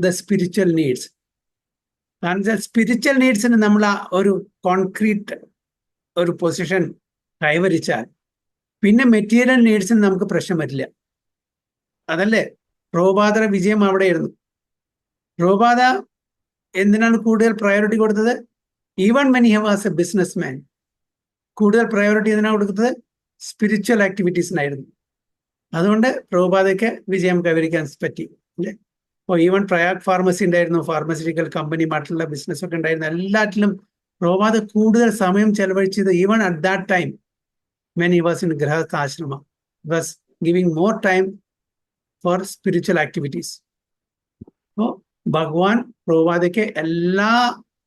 the spiritual needs. കാരണം വെച്ചാൽ സ്പിരിച്വൽ നീഡ്സിന് നമ്മൾ ഒരു കോൺക്രീറ്റ് ഒരു പൊസിഷൻ കൈവരിച്ചാൽ പിന്നെ മെറ്റീരിയൽ നീഡ്സിന് നമുക്ക് പ്രശ്നം വരില്ല. അതല്ലേ പ്രഭുപാദയുടെ വിജയം അവിടെയായിരുന്നു. പ്രഭുപാദ എന്തിനാണ് കൂടുതൽ പ്രയോറിറ്റി കൊടുത്തത്? Even when he was A business man, കൂടുതൽ പ്രയോറിറ്റി എന്തിനാണ് കൊടുത്തത്? സ്പിരിച്വൽ ആക്ടിവിറ്റീസിനായിരുന്നു. അതുകൊണ്ട് പ്രഭുപാദയ്ക്ക് വിജയം കൈവരിക്കാൻ പറ്റി അല്ലേ. അപ്പോൾ ഈവൻ പ്രയാഗ് ഫാർമസി ഉണ്ടായിരുന്നു, ഫാർമസ്യൂട്ടിക്കൽ കമ്പനി, മറ്റുള്ള ബിസിനസ് ഒക്കെ ഉണ്ടായിരുന്നു. എല്ലാറ്റിലും പ്രഭുപാദ കൂടുതൽ സമയം ചെലവഴിച്ചത് even at that time when he was in Grihastha Ashrama, was giving more time for spiritual activities. അപ്പോൾ ഭഗവാൻ പ്രഭുപാദയ്ക്ക് എല്ലാ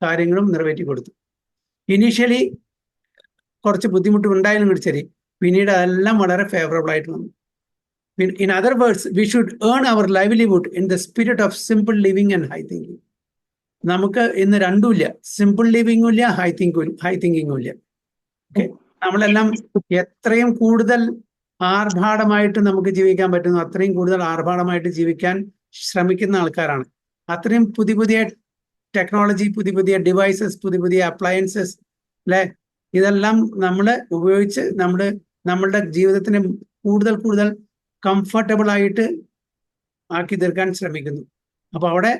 കാര്യങ്ങളും നിറവേറ്റി കൊടുത്തു. ഇനീഷ്യലി കുറച്ച് ബുദ്ധിമുട്ട് ഉണ്ടായാലും കൂടി ശരി, പിന്നീട് അതെല്ലാം വളരെ ഫേവറബിൾ ആയിട്ട് വന്നു. In other words, we should earn our livelihood in the spirit of simple living and high thinking. നമുക്ക് ഇന്ന് രണ്ടുമില്ല, സിമ്പിൾ ലിവിങ്ങും ഇല്ല, ഹൈ തിങ്കിങ്ങും ഇല്ല. ഓക്കെ, നമ്മളെല്ലാം എത്രയും കൂടുതൽ ആർഭാടമായിട്ട് നമുക്ക് ജീവിക്കാൻ പറ്റുന്നു അത്രയും കൂടുതൽ ആർഭാടമായിട്ട് ജീവിക്കാൻ ശ്രമിക്കുന്ന ആൾക്കാരാണ്. അത്രയും പുതിയ ടെക്നോളജി, പുതിയ ഡിവൈസസ്, പുതിയ അപ്ലയൻസസ് അല്ലെ, ഇതെല്ലാം നമ്മൾ ഉപയോഗിച്ച് നമ്മളുടെ ജീവിതത്തിനെ കൂടുതൽ കംഫർട്ടബിൾ ആയിട്ട് ആക്കി തീർക്കാൻ ശ്രമിക്കുന്നു. അപ്പൊ അവിടെ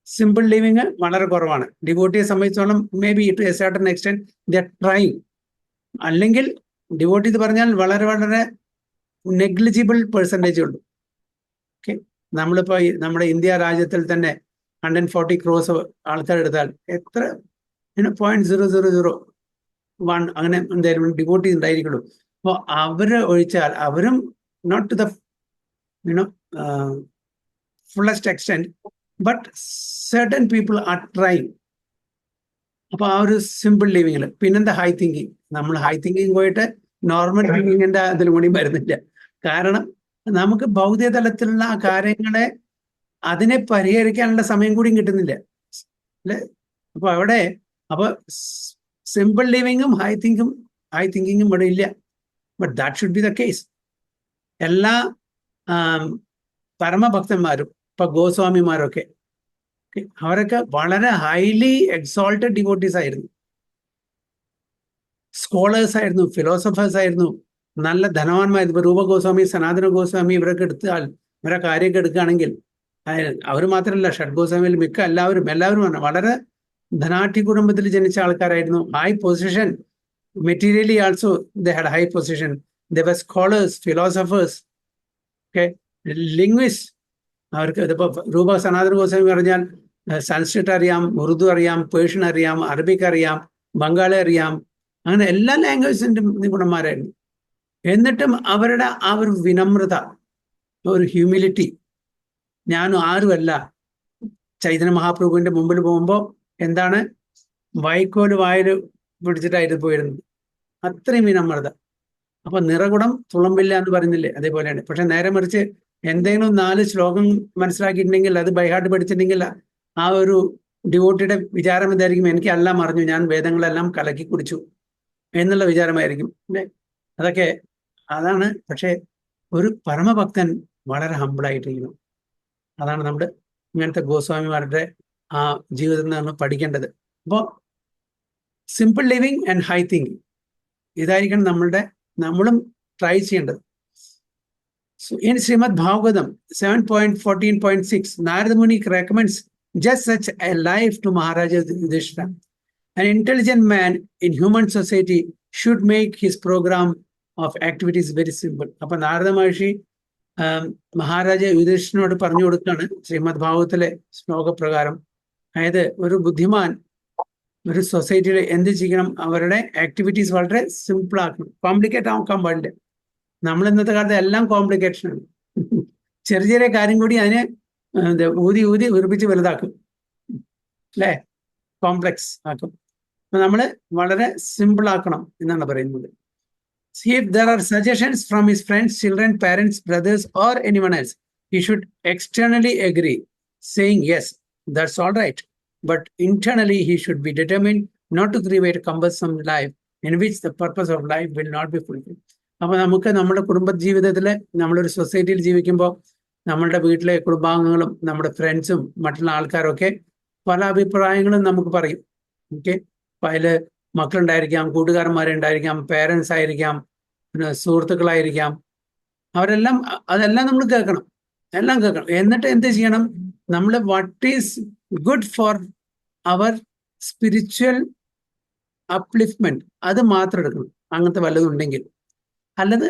സിമ്പിൾ ലിവിങ് വളരെ കുറവാണ്. ഡിവോട്ടിയെ സംബന്ധിച്ചോളം may be to a certain extent they are trying. അല്ലെങ്കിൽ ഡിവോട്ടി എന്ന് പറഞ്ഞാൽ വളരെ നെഗ്ലിജിബിൾ പെർസെൻറ്റേജ് ഉള്ളൂ. ഓക്കെ, നമ്മളിപ്പോൾ നമ്മുടെ ഇന്ത്യ രാജ്യത്തിൽ തന്നെ 140 crores ആൾക്കാരെടുത്താൽ എത്ര 0.0001 അങ്ങനെ എന്തായാലും ഡിവോട്ടി ഉണ്ടായിരിക്കുള്ളൂ. അപ്പോൾ അവര് ഒഴിച്ചാൽ അവരും not to the fullest extent, but certain people are trying. അപ്പൊ ആ ഒരു സിമ്പിൾ ലിവിങ്ങിൽ പിന്നെന്താ ഹൈ തിങ്കിങ്. നമ്മൾ ഹൈ തിങ്കിങ് പോയിട്ട് നോർമൽ തിങ്കിങ്ങിന്റെ അതിൽ കൂടി വരുന്നില്ല. കാരണം നമുക്ക് ഭൗതിക തലത്തിലുള്ള ആ കാര്യങ്ങളെ അതിനെ പരിഹരിക്കാനുള്ള സമയം കൂടിയും കിട്ടുന്നില്ല അല്ലെ. അപ്പൊ സിമ്പിൾ ലിവിങ്ങും ഹൈ തിങ്കിങ്ങും ഇവിടെ ഇല്ല. But that should be the case. എല്ലാ പരമഭക്തന്മാരും ഇപ്പൊ ഗോസ്വാമിമാരൊക്കെ അവരൊക്കെ വളരെ ഹൈലി എക്സോൾട്ടഡ് ഡിവോട്ടീസ് ആയിരുന്നു, സ്കോളേഴ്സ് ആയിരുന്നു, ഫിലോസഫേഴ്സ് ആയിരുന്നു, നല്ല ധനവാന്മാർ. ഇപ്പൊ രൂപ ഗോസ്വാമി, സനാതന ഗോസ്വാമി ഇവരൊക്കെ എടുത്താൽ, ഇവരെ കാര്യമൊക്കെ എടുക്കുകയാണെങ്കിൽ അവർ മാത്രമല്ല, ഷഡ് ഗോസ്വാമിയിൽ മിക്ക എല്ലാവരും പറഞ്ഞു വളരെ ധനാഠ്യ കുടുംബത്തിൽ ജനിച്ച ആൾക്കാരായിരുന്നു. High position, materially also they had high position. They were scholars, philosophers, okay, linguist. അവർക്ക് ഇതിപ്പോ രൂപ സനാതന ഗോസ്വാമി പറഞ്ഞാൽ സംസ്കൃതം അറിയാം, ഉറുദു അറിയാം, പേർഷ്യൻ അറിയാം, അറബിക് അറിയാം, ബംഗാളി അറിയാം, അങ്ങനെ എല്ലാ ലാംഗ്വേജിന്റെ നിപുണന്മാരായിരുന്നു. എന്നിട്ടും അവരുടെ ആ ഒരു വിനമ്രത, ഒരു ഹ്യൂമിലിറ്റി, ഞാനും ആരുമല്ല. ചൈതന്യ മഹാപ്രഭുവിന്റെ മുമ്പിൽ പോകുമ്പോൾ എന്താണ്, വൈക്കോല് വായിൽ പിടിച്ചിട്ടായിരുന്നു പോയിരുന്നത്. അത്രയും വിനമ്രത. അപ്പൊ നിറകുടം തുളമ്പില്ല എന്ന് പറയുന്നില്ലേ, അതേപോലെയാണ്. പക്ഷെ നേരെ മറിച്ച് എന്തെങ്കിലും 4 ശ്ലോകം മനസ്സിലാക്കിയിട്ടുണ്ടെങ്കിൽ, അത് ബൈഹാർട്ട് പഠിച്ചിട്ടുണ്ടെങ്കിൽ, ആ ഒരു ഡിവോട്ടിയുടെ വിചാരം എന്തായിരിക്കും, എനിക്ക് എല്ലാം അറിഞ്ഞു, ഞാൻ വേദങ്ങളെല്ലാം കലക്കി കുടിച്ചു എന്നുള്ള വിചാരമായിരിക്കും അല്ലേ. അതൊക്കെ അതാണ്. പക്ഷെ ഒരു പരമഭക്തൻ വളരെ ഹമ്പിളായിട്ടിരിക്കണം. അതാണ് നമ്മുടെ ഇങ്ങനത്തെ ഗോസ്വാമിമാരുടെ ആ ജീവിതത്തിൽ നിന്ന് പഠിക്കേണ്ടത്. അപ്പോൾ simple living and high thinking, ഇതായിരിക്കണം നമ്മളും ട്രൈ ചെയ്യേണ്ടത്. In Srimad Bhagavatam 7.14.6, Narada Muni recommends just such a life to Maharaja Yudhishthira. An intelligent man in human society should make his program of activities very simple. അപ്പൊ നാരദ മഹർഷി മഹാരാജ യുധിഷ്ഠിരനോട് പറഞ്ഞു കൊടുക്കുകയാണ് ശ്രീമദ് ഭാഗവതത്തിലെ ശ്ലോകപ്രകാരം. അതായത് ഒരു ബുദ്ധിമാൻ ഒരു സൊസൈറ്റിയിൽ എന്ത് ചെയ്യണം, അവരുടെ ആക്ടിവിറ്റീസ് വളരെ സിമ്പിൾ ആക്കണം, കോംപ്ലിക്കേറ്റ് ആക്കാൻ പാടില്ല. നമ്മൾ ഇന്നത്തെ കാലത്ത് എല്ലാം കോംപ്ലിക്കേഷനാണ്. ചെറിയ ചെറിയ കാര്യം കൂടി അതിനെ ഊതി ഉറപ്പിച്ച് വലുതാക്കും അല്ലേ, കോംപ്ലക്സ് ആക്കും. അപ്പൊ നമ്മൾ വളരെ സിമ്പിൾ ആക്കണം എന്നാണ് പറയുന്നത്. If there are suggestions from his friends, children, parents, brothers, or anyone else, he should externally agree, saying yes, that's all right. But internally, he should be determined not to create a cumbersome life in which the purpose of life will not be fulfilled. അപ്പൊ നമുക്ക് നമ്മുടെ കുടുംബ ജീവിതത്തില്, നമ്മളൊരു സൊസൈറ്റിയിൽ ജീവിക്കുമ്പോൾ നമ്മളുടെ വീട്ടിലെ കുടുംബാംഗങ്ങളും നമ്മുടെ ഫ്രണ്ട്സും മറ്റുള്ള ആൾക്കാരും ഒക്കെ പല അഭിപ്രായങ്ങളും നമുക്ക് പറയും. ഓക്കെ, അപ്പൊ അതില് മക്കളുണ്ടായിരിക്കാം, കൂട്ടുകാരന്മാരുണ്ടായിരിക്കാം, പേരൻസ് ആയിരിക്കാം, പിന്നെ സുഹൃത്തുക്കളായിരിക്കാം. അതെല്ലാം നമ്മൾ കേൾക്കണം, എല്ലാം കേൾക്കണം. എന്നിട്ട് എന്ത് ചെയ്യണം, നമ്മൾ what is good for our spiritual upliftment, അത് മാത്രം എടുക്കണം. അങ്ങനത്തെ വല്ലതും ഉണ്ടെങ്കിൽ, അല്ലത്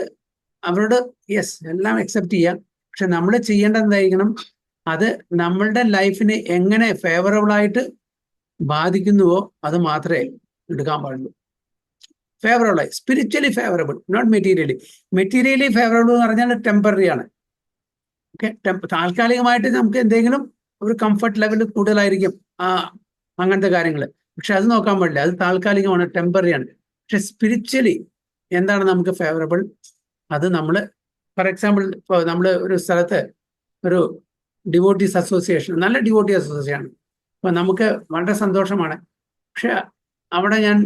അവരോട് യെസ് എല്ലാം അക്സെപ്റ്റ് ചെയ്യാം. പക്ഷെ നമ്മൾ ചെയ്യേണ്ടത് എന്തായിരിക്കണം, അത് നമ്മളുടെ ലൈഫിനെ എങ്ങനെ ഫേവറബിൾ ആയിട്ട് ബാധിക്കുന്നുവോ അത് മാത്രമേ എടുക്കാൻ പാടുള്ളൂ. ഫേവറബിളായി, spiritually favourable, not materially. Materially favourable എന്ന് പറഞ്ഞാൽ ടെമ്പററി ആണ്. ഓക്കെ, താൽക്കാലികമായിട്ട് നമുക്ക് എന്തെങ്കിലും ഒരു കംഫർട്ട് ലെവൽ കൂടുതലായിരിക്കും അങ്ങനത്തെ കാര്യങ്ങൾ. പക്ഷെ അത് നോക്കാൻ പാടില്ല, അത് താൽക്കാലികമാണ്, ടെമ്പററി ആണ്. പക്ഷെ സ്പിരിച്വലി എന്താണ് നമുക്ക് ഫേവറബിൾ, അത് നമ്മൾ, ഫോർ എക്സാമ്പിൾ, ഇപ്പോൾ നമ്മൾ ഒരു സ്ഥലത്ത് ഒരു ഡിവോട്ടീസ് അസോസിയേഷൻ, നല്ല ഡിവോട്ടീസ് അസോസിയേഷൻ ആണ്, അപ്പോൾ നമുക്ക് വളരെ സന്തോഷമാണ്. പക്ഷെ അവിടെ ഞാൻ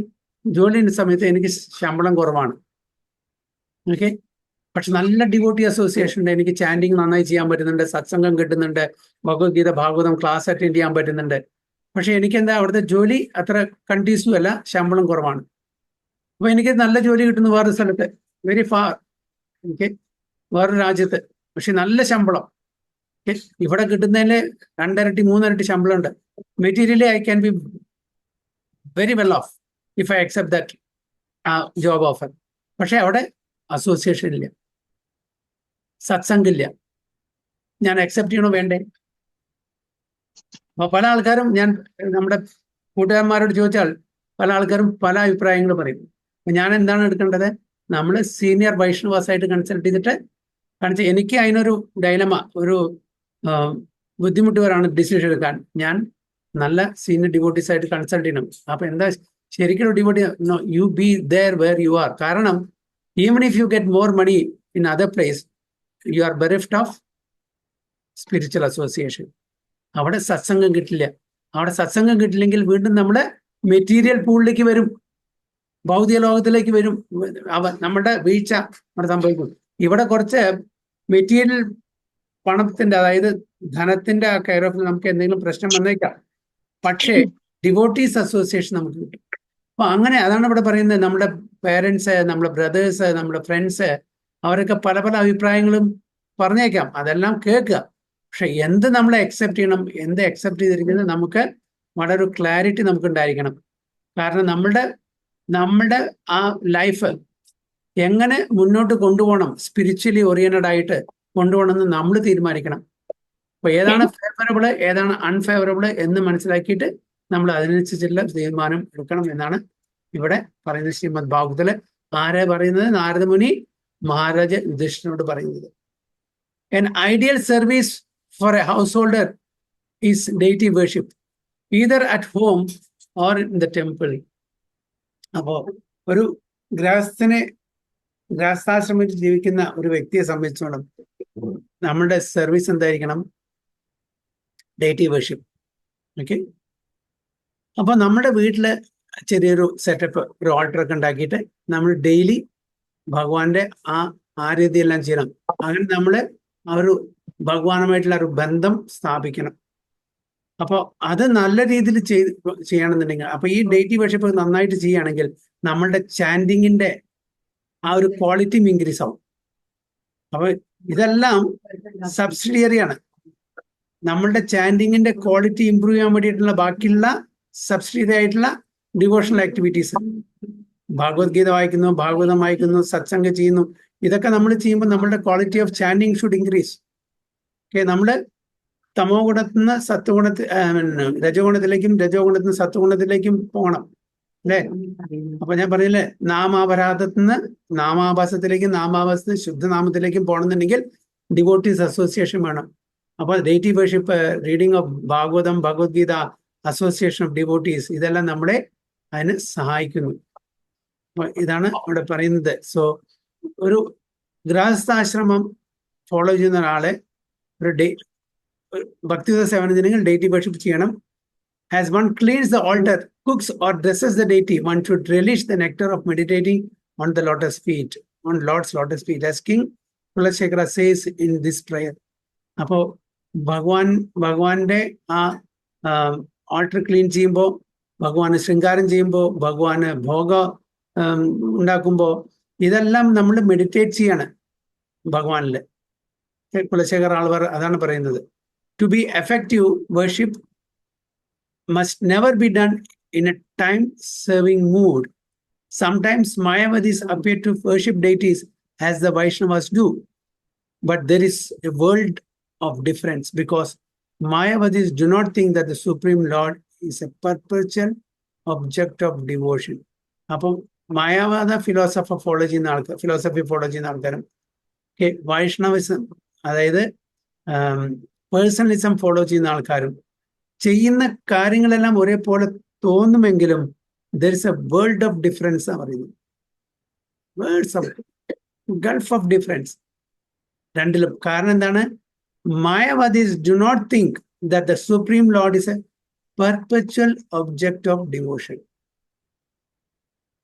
ജോലി ചെയ്യുന്ന സമയത്ത് എനിക്ക് ശമ്പളം കുറവാണ്. ഓക്കെ, പക്ഷെ നല്ല ഡിവോട്ടി അസോസിയേഷൻ ഉണ്ട്, എനിക്ക് ചാൻഡിങ് നന്നായി ചെയ്യാൻ പറ്റുന്നുണ്ട്, സത്സംഗം കിട്ടുന്നുണ്ട്, ഭഗവത്ഗീത ഭാഗവതം ക്ലാസ് അറ്റൻഡ് ചെയ്യാൻ പറ്റുന്നുണ്ട്. പക്ഷെ എനിക്കെന്താ അവിടുത്തെ ജോലി അത്ര കണ്ടീസീവ് അല്ല, ശമ്പളം കുറവാണ്. അപ്പൊ എനിക്ക് നല്ല ജോലി കിട്ടുന്നു വേറൊരു സ്ഥലത്ത്, വെരി ഫാർ, ഓക്കെ, വേറൊരു രാജ്യത്ത്, പക്ഷെ നല്ല ശമ്പളം. ഇവിടെ കിട്ടുന്നതിന് 2 ഇരട്ടി 3 ഇരട്ടി ശമ്പളം ഉണ്ട്. Materially I can be very well of if I accept that job offer. പക്ഷെ അവിടെ അസോസിയേഷൻ ഇല്ല, സത്സംഗില്ല. ഞാൻ അക്സെപ്റ്റ് ചെയ്യണോ വേണ്ടേ? അപ്പൊ പല ആൾക്കാരും, ഞാൻ നമ്മുടെ കൂട്ടുകാരന്മാരോട് ചോദിച്ചാൽ പല ആൾക്കാരും പല അഭിപ്രായങ്ങൾ പറയും. അപ്പൊ ഞാൻ എന്താണ് എടുക്കേണ്ടത്, നമ്മൾ സീനിയർ വൈഷ്ണവാസായിട്ട് കൺസൾട്ട് ചെയ്തിട്ട് എനിക്ക് അതിനൊരു ഡൈലമ, ഒരു ബുദ്ധിമുട്ട് വരാണ് ഡിസിഷൻ എടുക്കാൻ. ഞാൻ നല്ല സീനിയർ ഡിവോട്ടീസ് ആയിട്ട് കൺസൾട്ട് ചെയ്യണം. അപ്പൊ എന്താ ശരിക്കും devotee, you be there where you are. കാരണം even if you get more money in other place, you are bereft of spiritual association. അവിടെ സത്സംഗം കിട്ടില്ല. അവിടെ സത്സംഗം കിട്ടില്ലെങ്കിൽ വീണ്ടും നമ്മുടെ മെറ്റീരിയൽ പൂളിലേക്ക് വരും, ഭൗതിക ലോകത്തിലേക്ക് വരും. നമ്മുടെ വീഴ്ച അവിടെ സംഭവിക്കും. ഇവിടെ കുറച്ച് മെറ്റീരിയൽ പണത്തിന്റെ, അതായത് ധനത്തിന്റെ ആ കെയർ ഓഫിൽ നമുക്ക് എന്തെങ്കിലും പ്രശ്നം വന്നേക്കാം. പക്ഷേ ഡിവോട്ടീസ് അസോസിയേഷൻ നമുക്ക് കിട്ടും. അപ്പൊ അങ്ങനെ അതാണ് ഇവിടെ പറയുന്നത്. നമ്മുടെ പേരൻസ്, നമ്മുടെ ബ്രദേഴ്സ്, നമ്മുടെ ഫ്രണ്ട്സ്, അവരൊക്കെ പല പല അഭിപ്രായങ്ങളും പറഞ്ഞേക്കാം. അതെല്ലാം കേൾക്കുക. പക്ഷെ എന്ത് നമ്മൾ അക്സെപ്റ്റ് ചെയ്യണം, എന്ത് അക്സെപ്റ്റ് ചെയ്തിരിക്കുന്നത് നമുക്ക് വളരെ ക്ലാരിറ്റി നമുക്ക് ഉണ്ടായിരിക്കണം. കാരണം നമ്മുടെ ആ ലൈഫ് എങ്ങനെ മുന്നോട്ട് കൊണ്ടുപോകണം, സ്പിരിച്വലി ഓറിയന്റഡ് ആയിട്ട് കൊണ്ടുപോകണമെന്ന് നമ്മൾ തീരുമാനിക്കണം. അപ്പൊ ഏതാണ് ഫേവറബിൾ, ഏതാണ് അൺഫേവറബിൾ എന്ന് മനസ്സിലാക്കിയിട്ട് നമ്മൾ അതിനനുസരിച്ചുള്ള തീരുമാനം എടുക്കണം എന്നാണ് ഇവിടെ പറയുന്നത്. ശ്രീമദ് ഭാഗവതത്തില് ആരെ പറയുന്നത്? നാരദമുനി മഹാരാജ യുധിഷ്ഠിരനോട് പറയുന്നത്. An ideal service for a householder is deity worship, either at home or in the temple. അപ്പോ ഒരു ഗൃഹസ്ഥാശ്രമത്തിൽ ജീവിക്കുന്ന ഒരു വ്യക്തിയെ സംബന്ധിച്ചോളം നമ്മുടെ സർവീസ് എന്തായിരിക്കണം? ഡെയിറ്റി വർഷിപ്പ്. ഓക്കെ. അപ്പൊ നമ്മുടെ വീട്ടില് ചെറിയൊരു സെറ്റപ്പ്, ഒരു ഓൾട്ടർ ഒക്കെ ഉണ്ടാക്കിയിട്ട് നമ്മൾ ഡെയിലി ഭഗവാന്റെ ആ രീതിയെല്ലാം ചെയ്യണം. അങ്ങനെ നമ്മള് ആ ഒരു ഭഗവാനുമായിട്ടുള്ള ഒരു ബന്ധം സ്ഥാപിക്കണം. അപ്പോൾ അത് നല്ല രീതിയിൽ ചെയ്യണമെന്നുണ്ടെങ്കിൽ, അപ്പൊ ഈ ഡെയിറ്റി വർഷിപ്പ് നന്നായിട്ട് ചെയ്യുകയാണെങ്കിൽ നമ്മളുടെ ചാൻഡിങ്ങിന്റെ ആ ഒരു ക്വാളിറ്റിയും ഇൻക്രീസ് ആവും. അപ്പൊ ഇതെല്ലാം സബ്സിഡിയറിയാണ്. നമ്മളുടെ ചാൻഡിങ്ങിന്റെ ക്വാളിറ്റി ഇമ്പ്രൂവ് ചെയ്യാൻ വേണ്ടിയിട്ടുള്ള ബാക്കിയുള്ള സബ്സിഡിയറി ആയിട്ടുള്ള ഡിവോഷണൽ ആക്ടിവിറ്റീസ്, ഭഗവത്ഗീത വായിക്കുന്നു, ഭാഗവതം വായിക്കുന്നു, സത്സംഗം ചെയ്യുന്നു, ഇതൊക്കെ നമ്മൾ ചെയ്യുമ്പോൾ നമ്മളുടെ quality of chanting should increase. Okay. നമ്മള് തമോ ഗുണത്തിൽ നിന്ന് രജോഗുണത്തിലേക്കും രജോഗുണത്തിൽ നിന്ന് സത്വഗുണത്തിലേക്കും പോകണം, അല്ലേ? അപ്പൊ ഞാൻ പറഞ്ഞില്ലേ, നാമാപരാധത്തിൽ നിന്ന് നാമാഭാസത്തിലേക്കും നാമാഭാസത്തിൽ ശുദ്ധനാമത്തിലേക്കും പോകണമെന്നുണ്ടെങ്കിൽ ഡിവോട്ടീസ് അസോസിയേഷൻ വേണം. അപ്പൊ deity worship, reading of Bhagavatam, Bhagavad Gita, association of devotees, ഇതെല്ലാം നമ്മളെ അതിന് സഹായിക്കുന്നു. അപ്പൊ ഇതാണ് ഇവിടെ പറയുന്നത്. സോ ഒരു ഗൃഹസ്ഥാശ്രമം ഫോളോ ചെയ്യുന്ന ഒരാളെ ഒരു ഭക്തിയുത സേവനത്തിനെങ്കിൽ ഡെയിറ്റി വർഷിപ്പ് ചെയ്യണം. As one cleans the altar, cooks or dresses the deity, one should relish the nectar of meditating on the lotus feet, on Lord's lotus feet, as King Kulashekara says in this prayer. അപ്പോ ഭഗവാന്റെ ആ alter clean ചെയ്യുമ്പോൾ, ഭഗവാന് ശൃംഗാരം ചെയ്യുമ്പോൾ, ഭഗവാന് ഭോഗം ഉണ്ടാക്കുമ്പോൾ, ഇതെല്ലാം നമ്മൾ മെഡിറ്റേറ്റ് ചെയ്യാണ് ഭഗവാനില്. കുലശേഖർ ആൾവാർ അതാണ് പറയുന്നത്. To be effective, worship must never be done in a time-serving mood. Sometimes Mayavadis appear to worship deities as the Vaishnavas do, but there is a world of difference, because Mayavadis do not think that the Supreme Lord is a perpetual object of devotion. അപ്പം മായാവാദ philosophy follow ചെയ്യുന്ന ആൾക്കാരും വൈഷ്ണവിസം, അതായത് പേഴ്സണലിസം follow ചെയ്യുന്ന ആൾക്കാരും ചെയ്യുന്ന കാര്യങ്ങളെല്ലാം ഒരേപോലെ തോന്നുമെങ്കിലും there is a world of difference ആണ് പറയുന്നത്. Worlds of gulf of difference രണ്ടിലും. കാരണം എന്താണ്? Mayavadis do not think that the supreme lord is a perpetual object of devotion.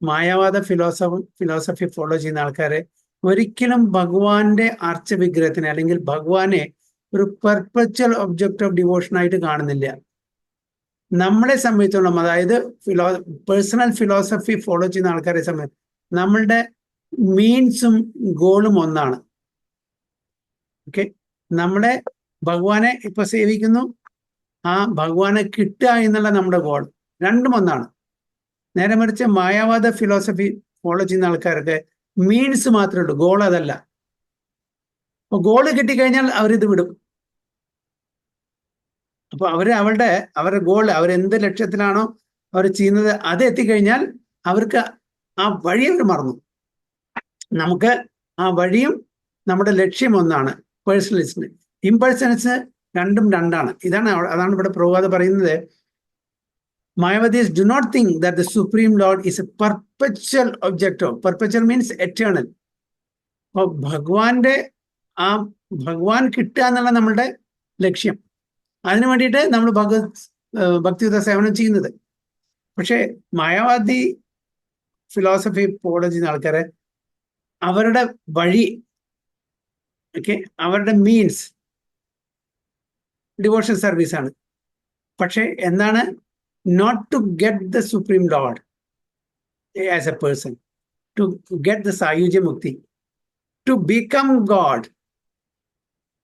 Mayavada philosophy follow ചെയ്യുന്ന ആൾക്കാരെ ഒരിക്കലും ഭഗവാന്റെ അർച്ചവിഗ്രഹത്തിനെ അല്ലെങ്കിൽ ഭഗവാനെ ഒരു പെർപെച്വൽ ഒബ്ജക്റ്റ് ഓഫ് ഡിവോഷൻ ആയിട്ട് കാണുന്നില്ല. നമ്മളെ സംബന്ധിച്ചോളം, അതായത് പേഴ്സണൽ ഫിലോസഫി ഫോളോ ചെയ്യുന്ന ആൾക്കാരെ സംബന്ധിച്ച് നമ്മളുടെ മീൻസും ഗോളും ഒന്നാണ്. ഓക്കെ. നമ്മളെ ഭഗവാനെ ഇപ്പൊ സേവിക്കുന്നു, ആ ഭഗവാനെ കിട്ടുക എന്നുള്ള നമ്മുടെ ഗോൾ, രണ്ടും ഒന്നാണ്. നേരെ മറിച്ച് മായാവാദ ഫിലോസഫി ഫോളോ ചെയ്യുന്ന ആൾക്കാർക്ക് മീൻസ് മാത്രമേ ഉള്ളൂ, ഗോൾ അതല്ല. അപ്പൊ ഗോള് കിട്ടിക്കഴിഞ്ഞാൽ അവരിത് വിടും. അപ്പൊ അവരുടെ ഗോൾ, അവരെന്ത് ലക്ഷ്യത്തിലാണോ അവർ ചെയ്യുന്നത്, അത് എത്തിക്കഴിഞ്ഞാൽ അവർക്ക് ആ വഴി അവർ മറന്നു. നമുക്ക് ആ വഴിയും നമ്മുടെ ലക്ഷ്യം ഒന്നാണ്. പേഴ്സണലിസ്റ്റിന് ഇമ്പേഴ്സണലിസ്റ്റ് രണ്ടാണ്. അതാണ് ഇവിടെ പ്രഭുപാദ പറയുന്നത്. Mayavadis do not think that the Supreme Lord is a perpetual object of, perpetual means eternal. അപ്പൊ ഭഗവാൻ കിട്ടുക എന്നുള്ള നമ്മളുടെ ലക്ഷ്യം. അതിനു വേണ്ടിയിട്ട് നമ്മൾ ഭക്തിയുത സേവനം ചെയ്യുന്നത്. പക്ഷെ മായാവാദി ഫിലോസഫി ഫോളോ ചെയ്യുന്ന ആൾക്കാരെ അവരുടെ വഴി, ഓക്കെ, അവരുടെ മീൻസ്, ഡിവോഷൻ സർവീസ് ആണ്. പക്ഷെ എന്താണ്? Not to get the supreme lord as a person, to get the സായുജ്യ മുക്തി, to become god,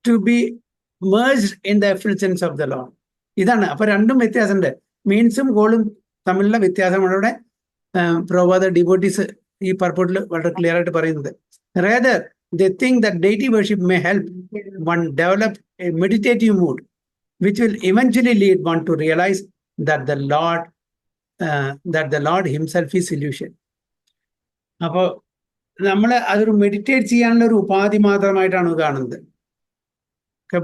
to be merged in the effulgence of the Lord. ഇതാണ്. അപ്പൊ രണ്ടും വ്യത്യാസമുണ്ട്. മീൻസും ഗോളും തമ്മിലുള്ള വ്യത്യാസമാണ് ഇവിടെ പ്രഭുപാദ ഡിവോട്ടീസ് ഈ പർപ്പോട്ടിൽ വളരെ ക്ലിയർ ആയിട്ട് പറയുന്നത്. Rather, they think that deity worship may help one develop a meditative mood, which will eventually lead one to realize that the Lord himself is illusion. അപ്പോൾ നമ്മൾ അതൊരു മെഡിറ്റേറ്റ് ചെയ്യാനുള്ള ഒരു ഉപാധി മാത്രമായിട്ടാണ് കാണുന്നത്.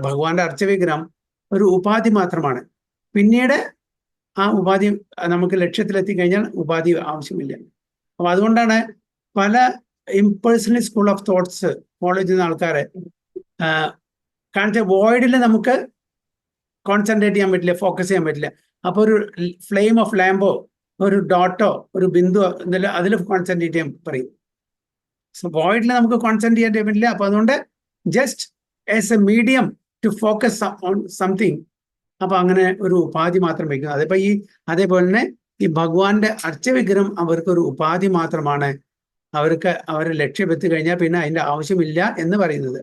ഭഗവാന്റെ അർച്ചവിഗ്രഹം ഒരു ഉപാധി മാത്രമാണ്. പിന്നീട് ആ ഉപാധി നമുക്ക് ലക്ഷ്യത്തിലെത്തി കഴിഞ്ഞാൽ ഉപാധി ആവശ്യമില്ല. അപ്പൊ അതുകൊണ്ടാണ് പല impersonal school of thoughts follow ചെയ്യുന്ന ആൾക്കാരെ കാണിച്ച വോയിഡിൽ നമുക്ക് കോൺസെൻട്രേറ്റ് ചെയ്യാൻ പറ്റില്ല, ഫോക്കസ് ചെയ്യാൻ പറ്റില്ല. അപ്പൊ ഒരു ഫ്ലെയിം ഓഫ് ലാമ്പോ ഒരു ഡോട്ടോ ഒരു ബിന്ദു എന്തെങ്കിലും അതിൽ കോൺസെൻട്രേറ്റ് ചെയ്യാൻ പറയും. സോ വോയിഡിൽ നമുക്ക് കോൺസെൻട്രേറ്റ് ചെയ്യാൻ പറ്റില്ല. അപ്പൊ അതുകൊണ്ട് just as a medium to focus on something, അപ്പൊ അങ്ങനെ ഒരു ഉപാധി മാത്രം വയ്ക്കുന്നത്. അതിപ്പോ അതേപോലെ തന്നെ ഈ ഭഗവാന്റെ അർച്ചവിഗ്രഹം അവർക്കൊരു ഉപാധി മാത്രമാണ്. അവർക്ക് അവരെ ലക്ഷ്യമെത്തി കഴിഞ്ഞാൽ പിന്നെ അതിന്റെ ആവശ്യമില്ല എന്ന് പറയുന്നത്.